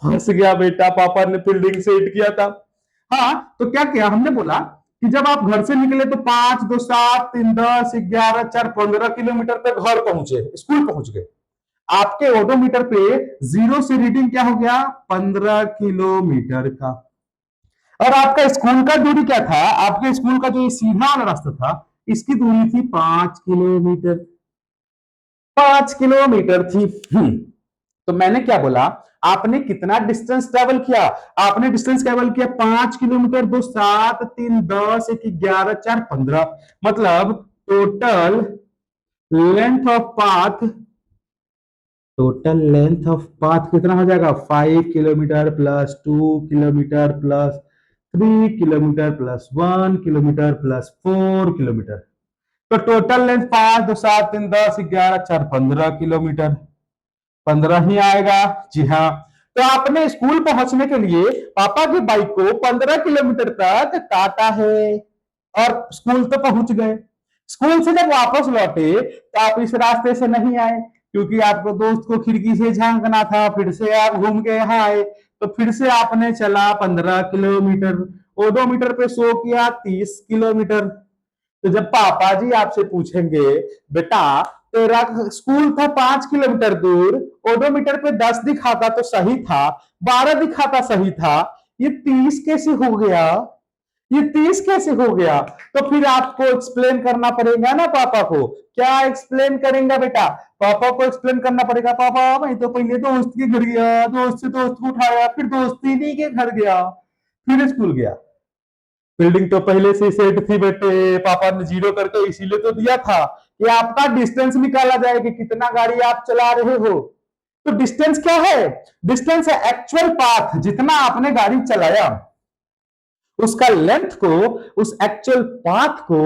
[SPEAKER 1] फंस गया बेटा, पापा ने फील्डिंग सेट किया था। हाँ, तो क्या किया हमने, बोला कि जब आप घर से निकले तो 5 2 7 3 10 11 4 15 किलोमीटर पे घर पहुंचे, स्कूल पहुंच गए। आपके ओडोमीटर पे जीरो से रीडिंग क्या हो गया? 15 किलोमीटर का। और आपका स्कूल का दूरी क्या था? आपके स्कूल का जो सीधा वाला रास्ता था, इसकी दूरी थी 5 किलोमीटर। 5 किलोमीटर थी। तो मैंने क्या बोला, आपने कितना डिस्टेंस ट्रेवल किया? आपने डिस्टेंस ट्रेवल किया 5 किलोमीटर, 2 7 3 10 1 11 4 15, मतलब total length of path, total length of path कितना हो जाएगा? 5 kilometre plus 2 kilometre plus 3 kilometre plus 1 kilometre plus 4 kilometre. तो टोटल लेंथ 5 2 7 3 10 11 4 15 किलोमीटर। 15 ही आएगा। जी हाँ। तो आपने स्कूल पहुंचने के लिए पापा की बाइक को 15 किलोमीटर तक काटा है, और स्कूल तो पहुंच गए। स्कूल से जब वापस लौटे तो आप इस रास्ते से नहीं आए, क्योंकि आपको दोस्त को खिड़की से झांकना था, फिर से आप घूम के यहाँ आए, तो फिर से आपने चला 15 किलोमीटर, ओडोमीटर पे शो किया 30 किलोमीटर। तो जब पापा जी आपसे पूछेंगे, बेटा तेरा स्कूल था 5 किलोमीटर दूर, ओडोमीटर पे 10 दिखाता तो सही था, 12 दिखाता सही था, ये 30 कैसे हो गया? ये 30 कैसे हो गया? तो फिर आपको एक्सप्लेन करना पड़ेगा ना पापा को। क्या एक्सप्लेन करेंगे बेटा? पापा को एक्सप्लेन करना पड़ेगा, पापा मैं तो पहले दोस्त के घर गया, दोस्त से दोस्त को उठाया, फिर दोस्ती नहीं के घर गया, फिर स्कूल गया। बिल्डिंग तो पहले से सेट थी बेटे, पापा ने जीरो करके इसीलिए तो दिया था कि आपका डिस्टेंस निकाला जाए कि कितना गाड़ी आप चला रहे हो। तो डिस्टेंस क्या है? डिस्टेंस है एक्चुअल पाथ, जितना आपने गाड़ी चलाया उसका लेंथ को, उस एक्चुअल पाथ को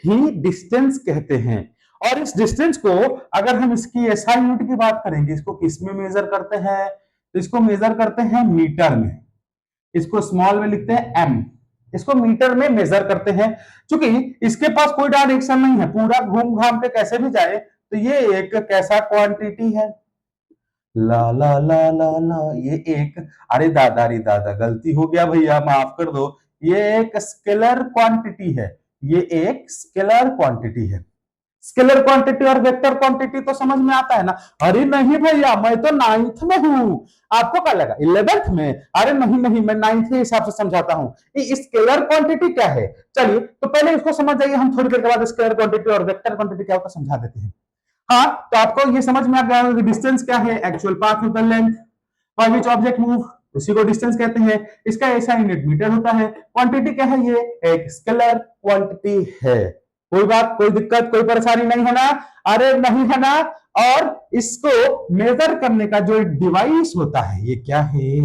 [SPEAKER 1] ही डिस्टेंस कहते हैं। और इस डिस्टेंस को अगर हम इसकी एसआई यूनिट की बात करेंगे, इसको किस में मेजर करते हैं? तो इसको मेजर करते हैं मीटर में। इसको स्मॉल में लिखते हैं एम, इसको मीटर में मेजर करते हैं। क्योंकि इसके पास कोई डायरेक्शन नहीं है, पूरा घूम घाम के कैसे भी जाए, तो ये एक कैसा क्वांटिटी है? ला ला ला ला ला, ये एक, अरे दादा रे दादा गलती हो गया भैया, माफ कर दो, ये एक स्केलर क्वांटिटी है। ये एक स्केलर क्वांटिटी है। स्केलर क्वांटिटी और वेक्टर क्वांटिटी तो समझ में आता है ना? अरे नहीं भैया, मैं तो 9th में हूं। आपको क्या लगा 11th में? अरे नहीं नहीं, मैं 9th के हिसाब से समझाता हूं। ये स्केलर क्वांटिटी क्या है? चलिए तो पहले इसको समझ जाइए, हम थोड़ी देर के बाद स्केलर क्वांटिटी और वेक्टर क्वांटिटी क्या होता है समझा देते हैं। हाँ, तो आपको ये समझ में आ गया कि डिस्टेंस क्या है? Actual path of the length by which object move, उसी को डिस्टेंस कहते हैं। इसका ऐसा यूनिट मीटर होता है। क्वांटिटी क्या है? ये एक स्केलर क्वांटिटी है। कोई बात, कोई दिक्कत, कोई परेशानी नहीं है ना? अरे नहीं है ना? और इसको मेजर करने का जो डिवाइस होता है, ये क्या है?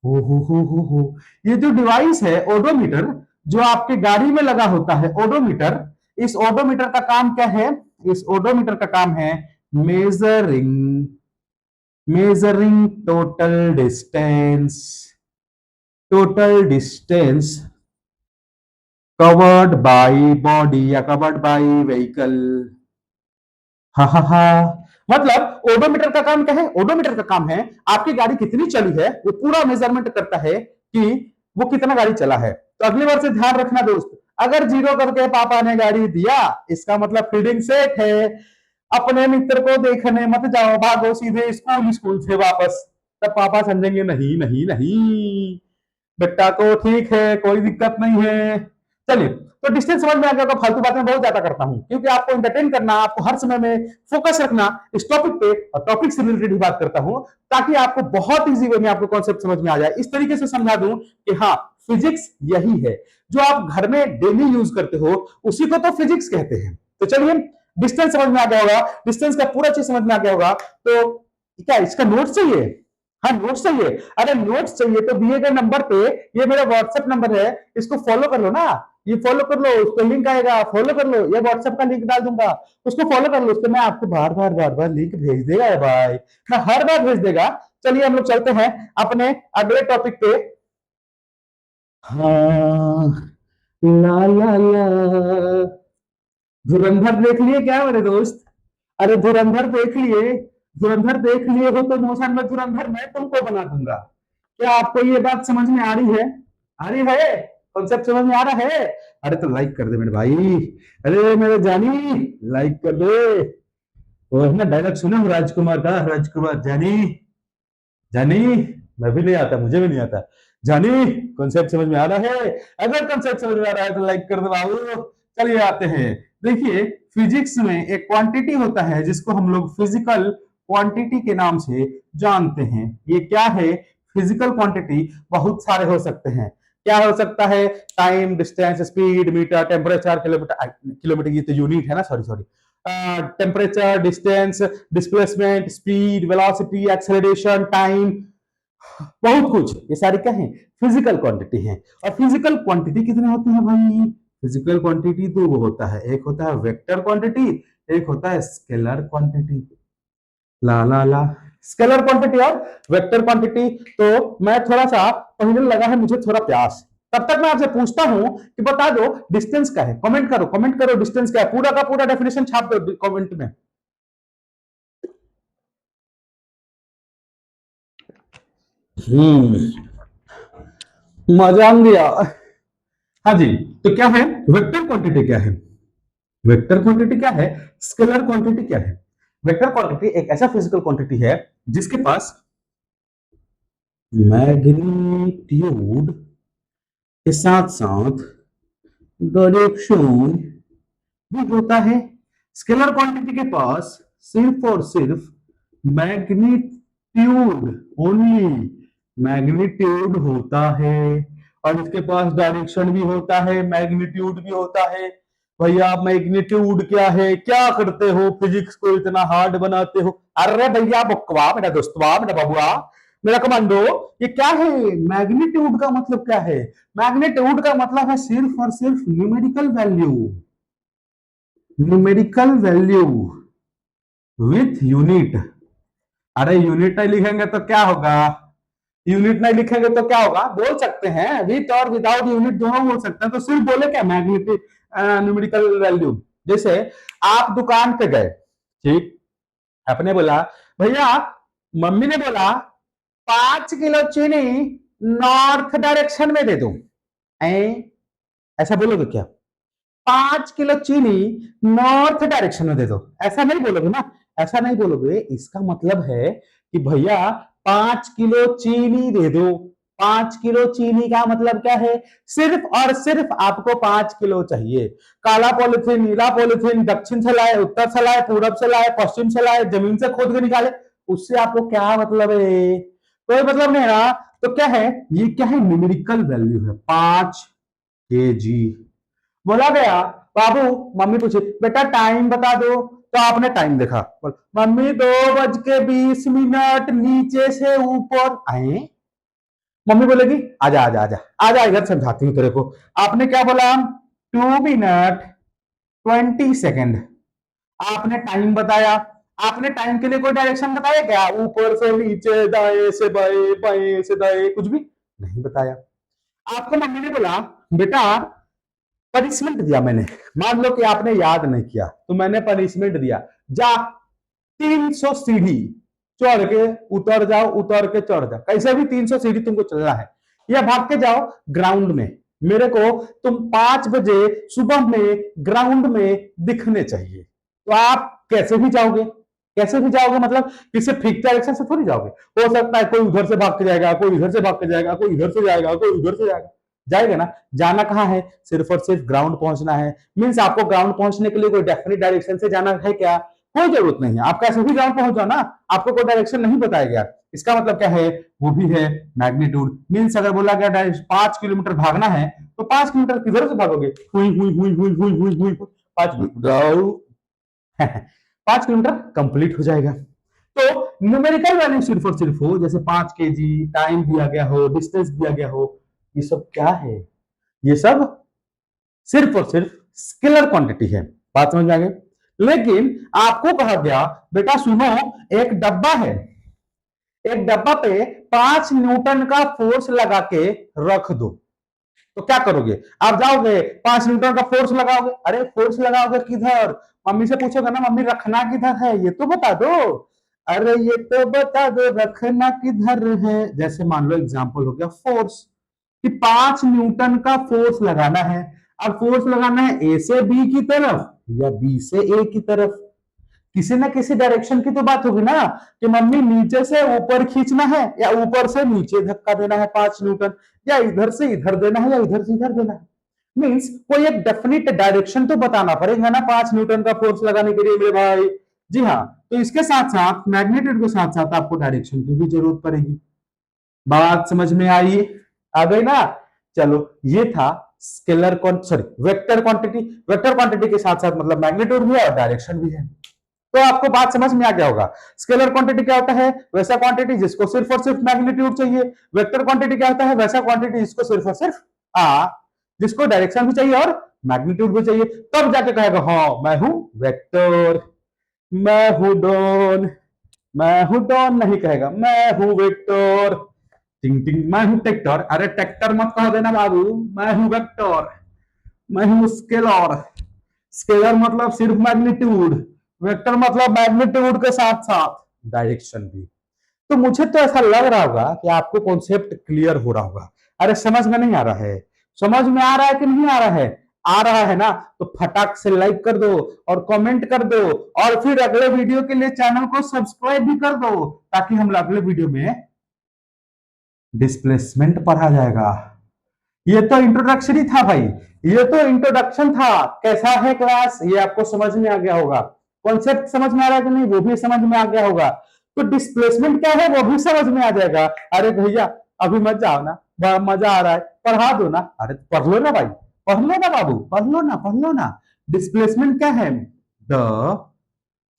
[SPEAKER 1] हो, ये जो डिवाइस है ओडोमीटर, जो आपके गाड़ी में लगा होता है ओडोमीटर, इस ओडोमीटर का काम क्या है? इस ओडोमीटर का काम है measuring, measuring total distance covered by body या कवर्ड बाय व्हीकल। हा हा हा, मतलब ओडोमीटर का काम क्या है? ओडोमीटर का काम है आपकी गाड़ी कितनी चली है वो पूरा मेजरमेंट करता है कि वो कितना गाड़ी चला है। तो अगली बार से ध्यान रखना दोस्त, अगर जीरो करके पापा ने गाड़ी दिया, इसका मतलब फील्डिंग सेट है। अपने मित्र को देखने मत जाओ, भागो सीधे स्कूल, स्कूल से वापस। तब पापा समझेंगे नहीं नहीं नहीं, बेटा को ठीक है, कोई दिक्कत नहीं है। चलिए, तो डिस्टेंस समझ में आ गया होगा। फालतू बातें बहुत ज्यादा करता हूं क्योंकि आपको एंटरटेन करना, आपको हर समय में फोकस रखना इस टॉपिक पे, और टॉपिक से रिलेटेड ही बात करता हूं ताकि आपको बहुत इजी वे में आपको कॉन्सेप्ट समझ में आ जाए। इस तरीके से समझा दूं कि हाँ, फिजिक्स यही है, जो आप घर में डेली यूज करते हो उसी को तो फिजिक्स कहते हैं। तो चलिए, डिस्टेंस समझ में आ गया होगा, डिस्टेंस का पूरा चीज समझ में आ गया होगा। तो क्या इसका नोट चाहिए? हाँ नोट्स चाहिए, अरे नोट्स चाहिए तो दिए गए नंबर पे, ये मेरा व्हाट्सएप नंबर है, इसको फॉलो कर लो ना, ये फॉलो कर लो, उस पर लिंक आएगा, फॉलो कर लो, ये व्हाट्सएप का लिंक डाल दूंगा, उसको फॉलो कर लो, उस पर मैं आपको बार बार लिंक भेज देगा भाई, मैं हर बार भेज देगा। चलिए हम लोग चलते हैं अपने अगले टॉपिक पे। हाँ, ला ला ला, धुरंधर देख लिए क्या मेरे दोस्त? अरे धुरंधर देख लिए, धुरंधर देख लिए हो तो मोशन में धुरंधर मैं तुमको बना दूंगा। क्या आपको ये बात समझ में आ रही है? आ रही है? कॉन्सेप्ट समझ में आ रहा है? अरे तो लाइक कर दे मेरे भाई, अरे मेरे जानी, लाइक कर दे। वो है ना डायलॉग सुना हो राजकुमार का, राजकुमार जानी, जानी, मैं भी नहीं आता, मुझे भी नहीं आता, जानी, कॉन्सेप्ट समझ में आ रहा है? अगर कॉन्सेप्ट समझ में आ रहा है तो लाइक कर दो बाबू। चलिए आते हैं, देखिए फिजिक्स में एक क्वांटिटी होता है जिसको हम लोग फिजिकल क्वांटिटी के नाम से जानते हैं। ये क्या है? फिजिकल क्वांटिटी बहुत सारे हो सकते हैं। क्या हो सकता है? Time, distance, speed, metre, temperature, kilometre, kilometre ये तो यूनिट है ना, sorry sorry, temperature, distance, displacement, speed, velocity, acceleration, time, बहुत कुछ, ये सारी क्या है? फिजिकल क्वांटिटी है। और फिजिकल क्वांटिटी कितने होते हैं भाई? फिजिकल क्वांटिटी दो होता है, एक होता है वेक्टर क्वांटिटी, एक होता है स्केलर क्वांटिटी। ला ला ला, स्केलर क्वांटिटी और वेक्टर क्वांटिटी। तो मैं थोड़ा सा, पहले लगा है मुझे थोड़ा प्यास, तब तक मैं आपसे पूछता हूं कि बता दो डिस्टेंस क्या है। कमेंट करो, कमेंट करो, डिस्टेंस क्या है, पूरा का पूरा डेफिनेशन छाप दो कमेंट में। मजा आ गया। हाँ जी, तो क्या है वेक्टर क्वांटिटी? क्या है वेक्टर क्वांटिटी? क्या है स्केलर क्वांटिटी? क्या है? वेक्टर क्वांटिटी एक ऐसा फिजिकल क्वांटिटी है जिसके पास मैग्नीट्यूड के साथ साथ डायरेक्शन भी होता है। स्केलर क्वांटिटी के पास सिर्फ और सिर्फ मैग्नीट्यूड, ओनली मैग्नीट्यूड होता है, और इसके पास डायरेक्शन भी होता है, मैग्नीट्यूड भी होता है। भैया मैग्नीट्यूड क्या है? क्या करते हो? फिजिक्स को इतना हार्ड बनाते हो? अरे भैया बकवा, मेरा दोस्तवा, मेरा बबुआ, मेरा कमांडो, ये क्या है? मैग्नीट्यूड का मतलब क्या है? मैग्नीट्यूड का मतलब है सिर्फ और सिर्फ numerical value, numerical value with unit. अरे यूनिट नहीं लिखेंगे तो क्या होगा? यूनिट नहीं लिखेंगे तो क्या होगा? बोल सकते हैं विथ और विदाउट यूनिट दोनों बोल सकते हैं, तो सिर्फ बोले क्या? Magnetic numerical value. जैसे आप दुकान पे गए, ठीक, आपने बोला भैया, मम्मी ने बोला 5 किलो चीनी नॉर्थ डायरेक्शन में दे दो। ऐसा बोलोगे क्या? 5 किलो चीनी नॉर्थ डायरेक्शन में दे दो, ऐसा नहीं बोलोगे ना? ऐसा नहीं बोलोगे। इसका मतलब है कि भैया 5 किलो चीनी दे दो। 5 किलो चीनी का मतलब क्या है? सिर्फ और सिर्फ आपको 5 किलो चाहिए। काला पॉलिथीन, नीला पॉलिथीन, दक्षिण से लाए, उत्तर से लाए, पूरब से लाए, पश्चिम से लाए, जमीन से खोद के निकाले, उससे आपको क्या मतलब है? कोई मतलब नहीं है ना। तो क्या है ये? क्या है? न्यूमेरिकल वैल्यू है 5 kg। बोला गया बाबू, मम्मी पूछी बेटा टाइम बता दो, तो आपने टाइम देखा, बोल मम्मी 2:20 नीचे से ऊपर आए। मम्मी बोलेगी आजा आजा आजा आजा, इधर समझाती हूँ तेरे को। आपने क्या बोला? 2 मिनट 20 सेकेंड। आपने टाइम बताया, आपने टाइम के लिए कोई डायरेक्शन बताया क्या? ऊपर से नीचे, दाएं से बाएं, बाएं से दाएं, कुछ भी नहीं बताया। आपको मम्मी ने बोला बेटा, पनिशमेंट दिया मैंने, मान लो कि आपने याद नहीं किया तो मैंने पनिशमेंट दिया, जा 300 सीढ़ी चढ़ के उतर जाओ, उतर के चढ़ जाओ, कैसे भी 300 सीढ़ी तुमको चलना है, या भाग के जाओ ग्राउंड में, मेरे को तुम 5 बजे सुबह में ग्राउंड में दिखने चाहिए। तो आप कैसे भी जाओगे, कैसे भी जाओगे मतलब किसी फिक्स डायरेक्शन से थोड़ी जाओगे। हो सकता है कोई उधर से भाग के जाएगा, कोई इधर से भाग के जाएगा, कोई इधर से जाएगा, कोई उधर से जाएगा, जाएगा ना। जाना कहाँ है? सिर्फ और सिर्फ ग्राउंड पहुंचना है। मीन्स आपको ग्राउंड पहुंचने के लिए कोई डेफिनेट डायरेक्शन से जाना है क्या? कोई जरूरत नहीं है, आप कैसे भी ग्राउंड पहुंच जाओ ना, आपको कोई डायरेक्शन नहीं बताया गया। इसका मतलब क्या है? वो भी है मैग्नीट्यूड। मीन्स अगर बोला गया 5 किलोमीटर भागना है तो 5 किलोमीटर किधर से भागोगे? हुई हुई हुई हुई हुई हुई हुई 5 किलोमीटर 5 किलोमीटर कंप्लीट हो जाएगा। तो न्यूमेरिकल वैल्यू सिर्फ और सिर्फ हो, जैसे 5 kg, टाइम दिया गया हो, डिस्टेंस दिया गया हो, ये सब क्या है? ये सब सिर्फ और सिर्फ स्केलर क्वांटिटी है। बात समझ में आ गई? लेकिन आपको कहा गया बेटा सुनो, एक डब्बा है, एक डब्बा पे 5 न्यूटन का फोर्स लगा के रख दो, तो क्या करोगे? आप जाओगे 5 न्यूटन का फोर्स लगाओगे, अरे फोर्स लगाओगे किधर? मम्मी से पूछोगे ना, मम्मी रखना किधर है ये तो बता दो, अरे ये तो बता दो रखना किधर है। जैसे मान लो एग्जांपल हो गया फोर्स, कि 5 न्यूटन का फोर्स लगाना है। अब फोर्स लगाना है ए से बी की तरफ या बी से ए की तरफ, किसी ना किसी डायरेक्शन की तो बात होगी ना, कि मम्मी नीचे से ऊपर खींचना है या ऊपर से नीचे धक्का देना है 5 न्यूटन, या इधर से इधर देना है या इधर से इधर देना है। मींस कोई एक डेफिनेट डायरेक्शन तो बताना पड़ेगा ना 5 न्यूटन का फोर्स लगाने के लिए मेरे भाई। जी हाँ, तो इसके साथ साथ मैग्नीट्यूड के साथ साथ आपको डायरेक्शन की भी जरूरत पड़ेगी। बात समझ में आई? आ गई ना? चलो, ये था scalar sorry vector quantity. Vector quantity के साथ साथ मतलब मैग्नीट्यूड भी है और डायरेक्शन भी है। तो आपको बात समझ में आ गया होगा। स्केलर क्वांटिटी क्या होता है? वैसा क्वांटिटी जिसको सिर्फ और सिर्फ मैग्नीट्यूड चाहिए। वेक्टर क्वांटिटी क्या होता है? वैसा क्वांटिटी जिसको सिर्फ और सिर्फ जिसको डायरेक्शन भी चाहिए और मैग्नीट्यूड भी चाहिए। तब जाके कहेगा हाँ मैं हूं वेक्टर, मैं हूं डॉन, मैं हूं डॉन नहीं कहेगा, मैं हूं वेक्टर। टिंग टिंग, मैं हूं टेक्टर, अरे टेक्टर मत कह देना बाबू, मैं हूं वेक्टर, मैं हूं स्केलर। स्केलर मतलब सिर्फ मैग्नीट्यूड, वेक्टर मतलब मैग्नीट्यूड के साथ साथ डायरेक्शन भी। तो मुझे तो ऐसा लग रहा होगा कि आपको कॉन्सेप्ट क्लियर हो रहा होगा। अरे समझ में नहीं आ रहा है? समझ में आ रहा है कि नहीं आ रहा है? आ रहा है ना? तो फटाक से लाइक कर दो और कमेंट कर दो, और फिर अगले वीडियो के लिए चैनल को सब्सक्राइब भी कर दो, ताकि हम अगले वीडियो में डिस्प्लेसमेंट पढ़ा जाएगा। ये तो इंट्रोडक्शन ही था भाई, ये तो इंट्रोडक्शन था। कैसा है क्लास? ये आपको समझ में आ गया होगा। कॉन्सेप्ट समझ में आ रहा है कि नहीं वो भी समझ में आ गया होगा। तो डिस्प्लेसमेंट क्या है वो भी समझ में आ जाएगा। अरे भैया अभी मत जाओ ना, बड़ा मजा आ रहा है, पढ़ा दो ना। अरे पढ़ लो ना भाई, पढ़ लो ना बाबू, पढ़ लो ना, पढ़ लो ना। डिस्प्लेसमेंट क्या है? The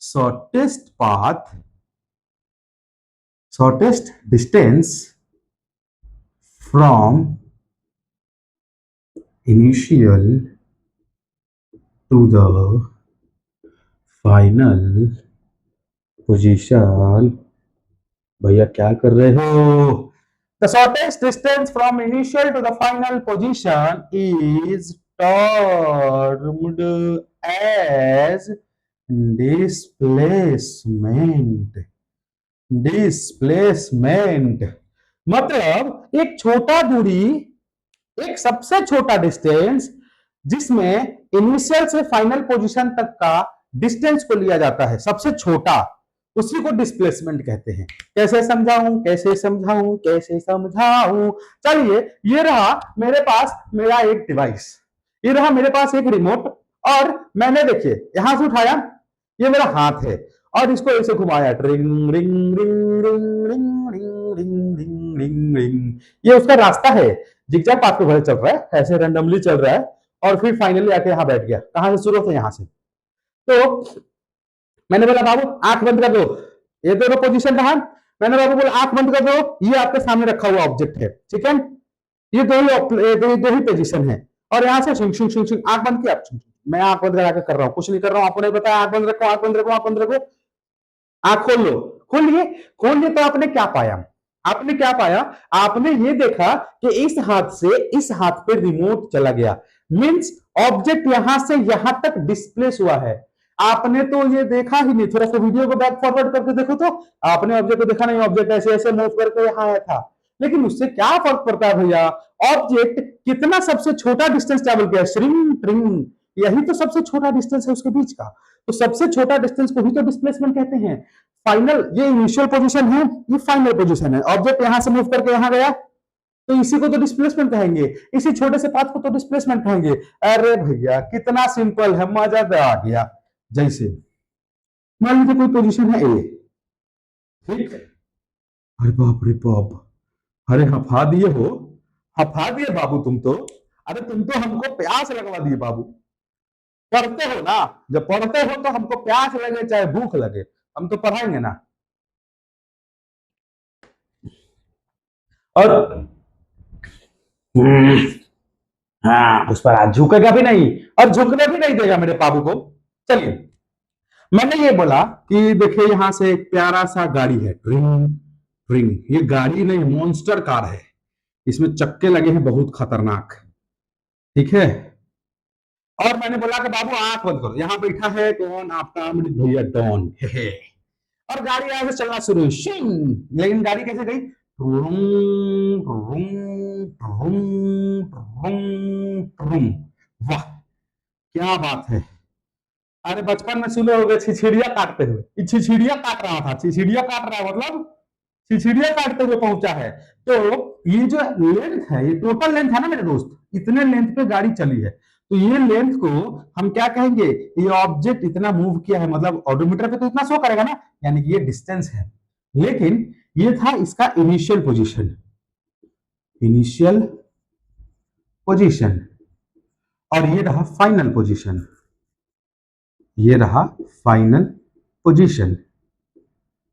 [SPEAKER 1] shortest path, shortest distance from initial to the final position। भैया क्या कर रहे हो? The shortest distance from initial to the final position is termed as displacement। Displacement मतलब एक छोटा दूरी, एक सबसे छोटा डिस्टेंस जिसमें इनिशियल से फाइनल पोजीशन तक का डिस्टेंस को लिया जाता है, सबसे छोटा, उसी को डिस्प्लेसमेंट कहते हैं। कैसे समझाऊं, कैसे समझाऊं, कैसे समझाऊं? चलिए, ये रहा मेरे पास मेरा एक डिवाइस, ये रहा मेरे पास एक रिमोट, और मैंने देखिए यहां से उठाया, ये मेरा हाथ है, और इसको ऐसे घुमाया, ring ring ring ring ring ring ring ring ring ring, ये उसका रास्ता है। जिगजैग पाथ पे भले चल रहा है, ऐसे रैंडमली चल रहा है, और फिर फाइनली आके यहाँ बैठ गया। कहां से शुरू होता है? यहाँ से। तो मैंने बोला बाबू आंख बंद कर दो, ये दोनों पोजीशन रहा। मैंने बाबू बोला आंख बंद कर दो, ये आपके सामने रखा हुआ ऑब्जेक्ट है, ठीक है? ये दो ही पोजीशन है, और यहाँ से शिंग शिंग शिंग शिंग आंख बंद किया। मैं आंख बंद करा के कर रहा हूँ, कुछ नहीं कर रहा हूँ, आपको नहीं बताया आंख बंद रखो, आंख बंद रखो, आंख बंद रखो। आंख खोल लो, खोलिए, खोलिए। तो आपने क्या पाया? आपने क्या पाया? आपने ये देखा कि इस हाथ से इस हाथ पे रिमोट चला गया, मींस ऑब्जेक्ट यहां से यहां तक डिस्प्लेस हुआ है। आपने तो ये देखा ही नहीं, थोड़ा सा वीडियो को बैक फॉरवर्ड करके देखो, तो आपने ऑब्जेक्ट को देखा नहीं, ऑब्जेक्ट ऐसे ऐसे मूव करके यहां आया था। लेकिन उससे क्या फर्क पड़ता है भैया? ऑब्जेक्ट कितना सबसे छोटा डिस्टेंस ट्रेवल किया, श्रिंग ट्रिंग, यही तो सबसे छोटा डिस्टेंस है उसके बीच का। तो सबसे छोटा डिस्टेंस को ही तो डिस्प्लेसमेंट कहते हैं। फाइनल, ये इनिशियल पोजीशन है, ये फाइनल पोजीशन है। ऑब्जेक्ट यहां से मूव करके यहां गया, तो इसी को तो डिस्प्लेसमेंट कहेंगे, इसी छोटे से पाथ को तो डिस्प्लेसमेंट कहेंगे। अरे भैया कितना सिंपल है, मजा आ गया। जैसे मान लीजिए कोई पोजीशन है ए, ठीक? अरे बाप रे बाप, अरे हफा दिए हो, हफा दिए बाबू तुम तो। अरे तुम तो हमको प्यास लगवा दिए बाबू। पढ़ते हो ना, जब पढ़ते हो तो हमको प्यास लगे चाहे भूख लगे, हम तो पढ़ाएंगे ना। और हाँ, उस पर आज झुकेगा भी नहीं और झुकने भी नहीं देगा मेरे बाबू को। चलिए, मैंने ये बोला कि देखिए यहां से एक प्यारा सा गाड़ी है, ट्रिंग ट्रिंग। ये गाड़ी नहीं, मॉन्स्टर कार है। इसमें चक्के लगे हैं बहुत खतरनाक। ठीक है। और मैंने बोला कि बाबू आंख बंद करो। यहाँ बैठा है कौन? आपका अमृत भैया डॉन। और गाड़ी यहाँ से चलना शुरू हुई, शिंग। लेकिन गाड़ी कैसे गई? ट्रुम, ट्रुम, ट्रुम, ट्रुम, ट्रुम। वाह, क्या बात है। अरे बचपन में सुने होगे छिछिड़िया काटते हुए। ये छिछिड़िया काट रहा था, छिछिड़िया काट रहा है मतलब छिछिड़िया काटते हुए पहुंचा है। तो ये जो लेंथ है, ये टोटल लेंथ है ना मेरे दोस्त, इतने लेंथ पे गाड़ी चली है। तो ये लेंथ को हम क्या कहेंगे? ये ऑब्जेक्ट इतना मूव किया है, मतलब ऑडोमीटर पे तो इतना शो करेगा ना, यानी कि ये डिस्टेंस है। लेकिन ये था इसका इनिशियल पोजीशन, इनिशियल पोजीशन। और ये रहा फाइनल पोजीशन, ये रहा फाइनल पोजीशन।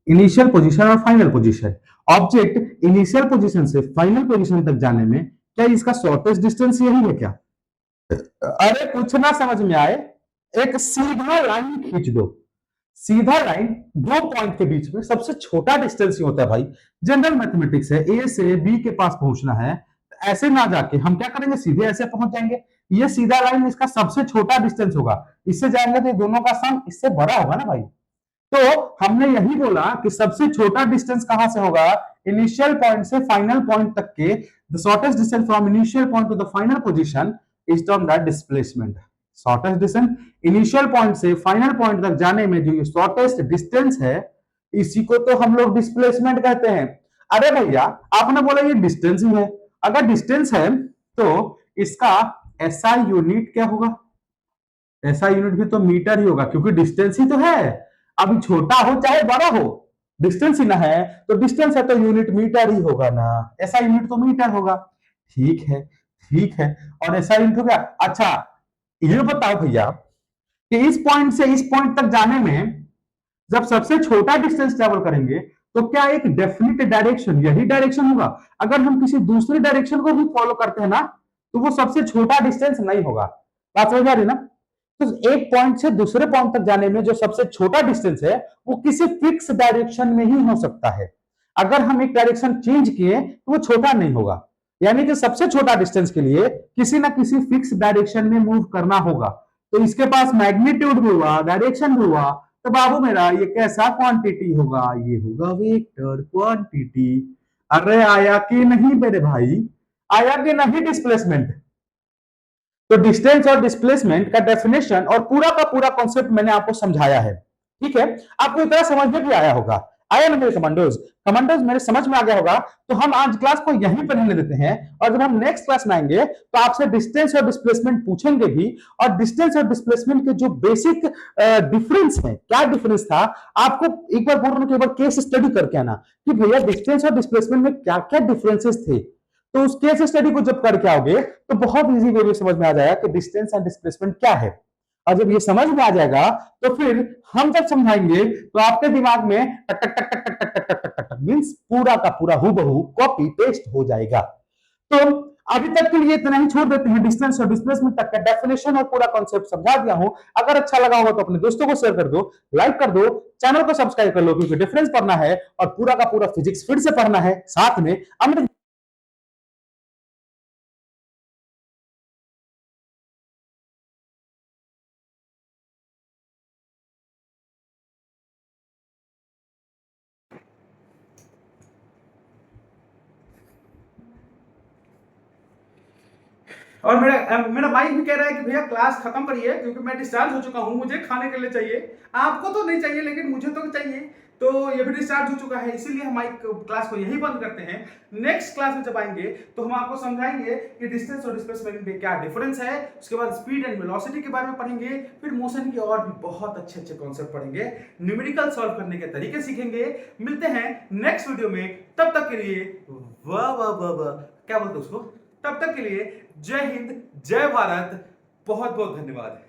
[SPEAKER 1] इनिशियल पोजीशन और final position. Object initial position से फाइनल पोजीशन तक जाने में क्या इसका शॉर्टेस्ट डिस्टेंस यही है क्या? अरे कुछ ना समझ में आए, एक सीधा लाइन खींच दो। सीधा लाइन दो पॉइंट के बीच में सबसे छोटा डिस्टेंस ही होता है भाई। जनरल मैथमेटिक्स है, ए से बी के पास पहुंचना है, तो ऐसे ना जाके हम क्या करेंगे? सीधे ऐसे पहुंच जाएंगे। ये सीधा लाइन इसका सबसे छोटा डिस्टेंस होगा। इससे जाएंगे तो ये दोनों का सम इससे बड़ा होगा ना भाई। तो हमने यही बोला कि सबसे छोटा डिस्टेंस कहां से होगा? इनिशियल पॉइंट से फाइनल पॉइंट तक के the shortest distance from initial point to the final position is termed as displacement. Shortest distance initial point से फाइनल पॉइंट तक जाने में जो ये शॉर्टेस्ट डिस्टेंस है, इसी को तो हम लोग डिस्प्लेसमेंट कहते हैं। अरे भैया, आपने बोला ये डिस्टेंस ही है। अगर डिस्टेंस है तो इसका एसआई यूनिट क्या होगा? ऐसा यूनिट भी तो मीटर ही होगा, क्योंकि डिस्टेंस ही तो है। अभी छोटा हो चाहे बड़ा हो, डिस्टेंस ही ना है, तो डिस्टेंस है तो यूनिट मीटर ही होगा ना। ऐसा यूनिट तो मीटर होगा। ठीक है, ठीक है। और ऐसा यूनिट हो गया। अच्छा, ये बताओ भैया कि इस पॉइंट से इस पॉइंट तक जाने में जब सबसे छोटा डिस्टेंस ट्रेवल करेंगे, तो क्या एक डेफिनेट डायरेक्शन यही डायरेक्शन होगा? अगर हम किसी दूसरे डायरेक्शन को भी फॉलो करते हैं ना, तो वो सबसे छोटा डिस्टेंस नहीं होगा। बात समझ आ रही ना? तो एक पॉइंट से दूसरे पॉइंट तक जाने में जो सबसे छोटा डिस्टेंस है, वो किसी फिक्स डायरेक्शन में ही हो सकता है। अगर हम एक डायरेक्शन चेंज किए तो वो छोटा नहीं होगा। यानी कि सबसे छोटा डिस्टेंस के लिए किसी ना किसी फिक्स डायरेक्शन में मूव करना होगा। तो इसके पास मैग्नीट्यूड भी हुआ, डायरेक्शन भी हुआ, तो बाबू मेरा ये कैसा क्वांटिटी होगा? ये होगा वेक्टर क्वांटिटी। अरे आया कि नहीं मेरे भाई? आया कि नहीं डिस्प्लेसमेंट? तो डिस्टेंस और डिस्प्लेसमेंट का डेफिनेशन और पूरा का पूरा कॉन्सेप्ट मैंने आपको समझाया है। ठीक है, आपको इतना समझ में भी आया होगा। आया ना मेरे कमांडोज? कमांडोज मेरे समझ में आ गया होगा। तो हम आज क्लास को यहीं पर रहने देते हैं, और जब हम नेक्स्ट क्लास में आएंगे तो आपसे डिस्टेंस और डिस्प्लेसमेंट पूछेंगे भी। और डिस्टेंस और डिस्प्लेसमेंट के जो बेसिक डिफरेंस है, क्या डिफरेंस था, आपको एक बार बोल रहा हूं कि एक बार केस स्टडी करके आना कि भैया डिस्टेंस और डिस्प्लेसमेंट में क्या क्या डिफरेंसेस थे। तो उस केस स्टडी को जब करके आओगे तो बहुत इजी वे में समझ में आ जाएगा कि डिस्टेंस एंड डिस्प्लेसमेंट क्या है। और जब ये समझ में आ जाएगा तो फिर हम जब समझाएंगे तो आपके दिमाग में टक टक टक टक टक टक टक टक टक मींस पूरा का पूरा हूबहू कॉपी पेस्ट हो जाएगा। तो अभी तक के लिए इतना ही छोड़ देते हैं। डिस्टेंस और डिस्प्लेसमेंट तक का डेफिनेशन और पूरा कॉन्सेप्ट समझा दिया हूं। अगर अच्छा लगा होगा तो अपने दोस्तों को शेयर कर दो, लाइक कर दो, चैनल को सब्सक्राइब कर लो, क्योंकि डिफरेंस पढ़ना है और पूरा का पूरा फिजिक्स फिर से पढ़ना है साथ में अमृत। और मेरा मेरा भाई भी कह रहा है कि भैया क्लास खत्म करिए, क्योंकि मैं डिस्चार्ज हो चुका हूँ, मुझे खाने के लिए चाहिए। आपको तो नहीं चाहिए लेकिन मुझे तो चाहिए। तो ये भी डिस्चार्ज हो चुका है, इसीलिए हम क्लास को यही बंद करते हैं। नेक्स्ट क्लास में जब आएंगे तो हम आपको समझाएंगे कि डिस्टेंस और डिस्प्लेसमेंट में क्या डिफरेंस है। उसके बाद स्पीड एंड वेलोसिटी के बारे में पढ़ेंगे, फिर मोशन के और भी बहुत अच्छे अच्छे कॉन्सेप्ट पढ़ेंगे, न्यूमेरिकल सॉल्व करने के तरीके सीखेंगे। मिलते हैं नेक्स्ट वीडियो में, तब तक के लिए वाह वाह वाह वाह, क्या बोलते उसको, तब तक के लिए जय हिंद, जय भारत, बहुत बहुत धन्यवाद।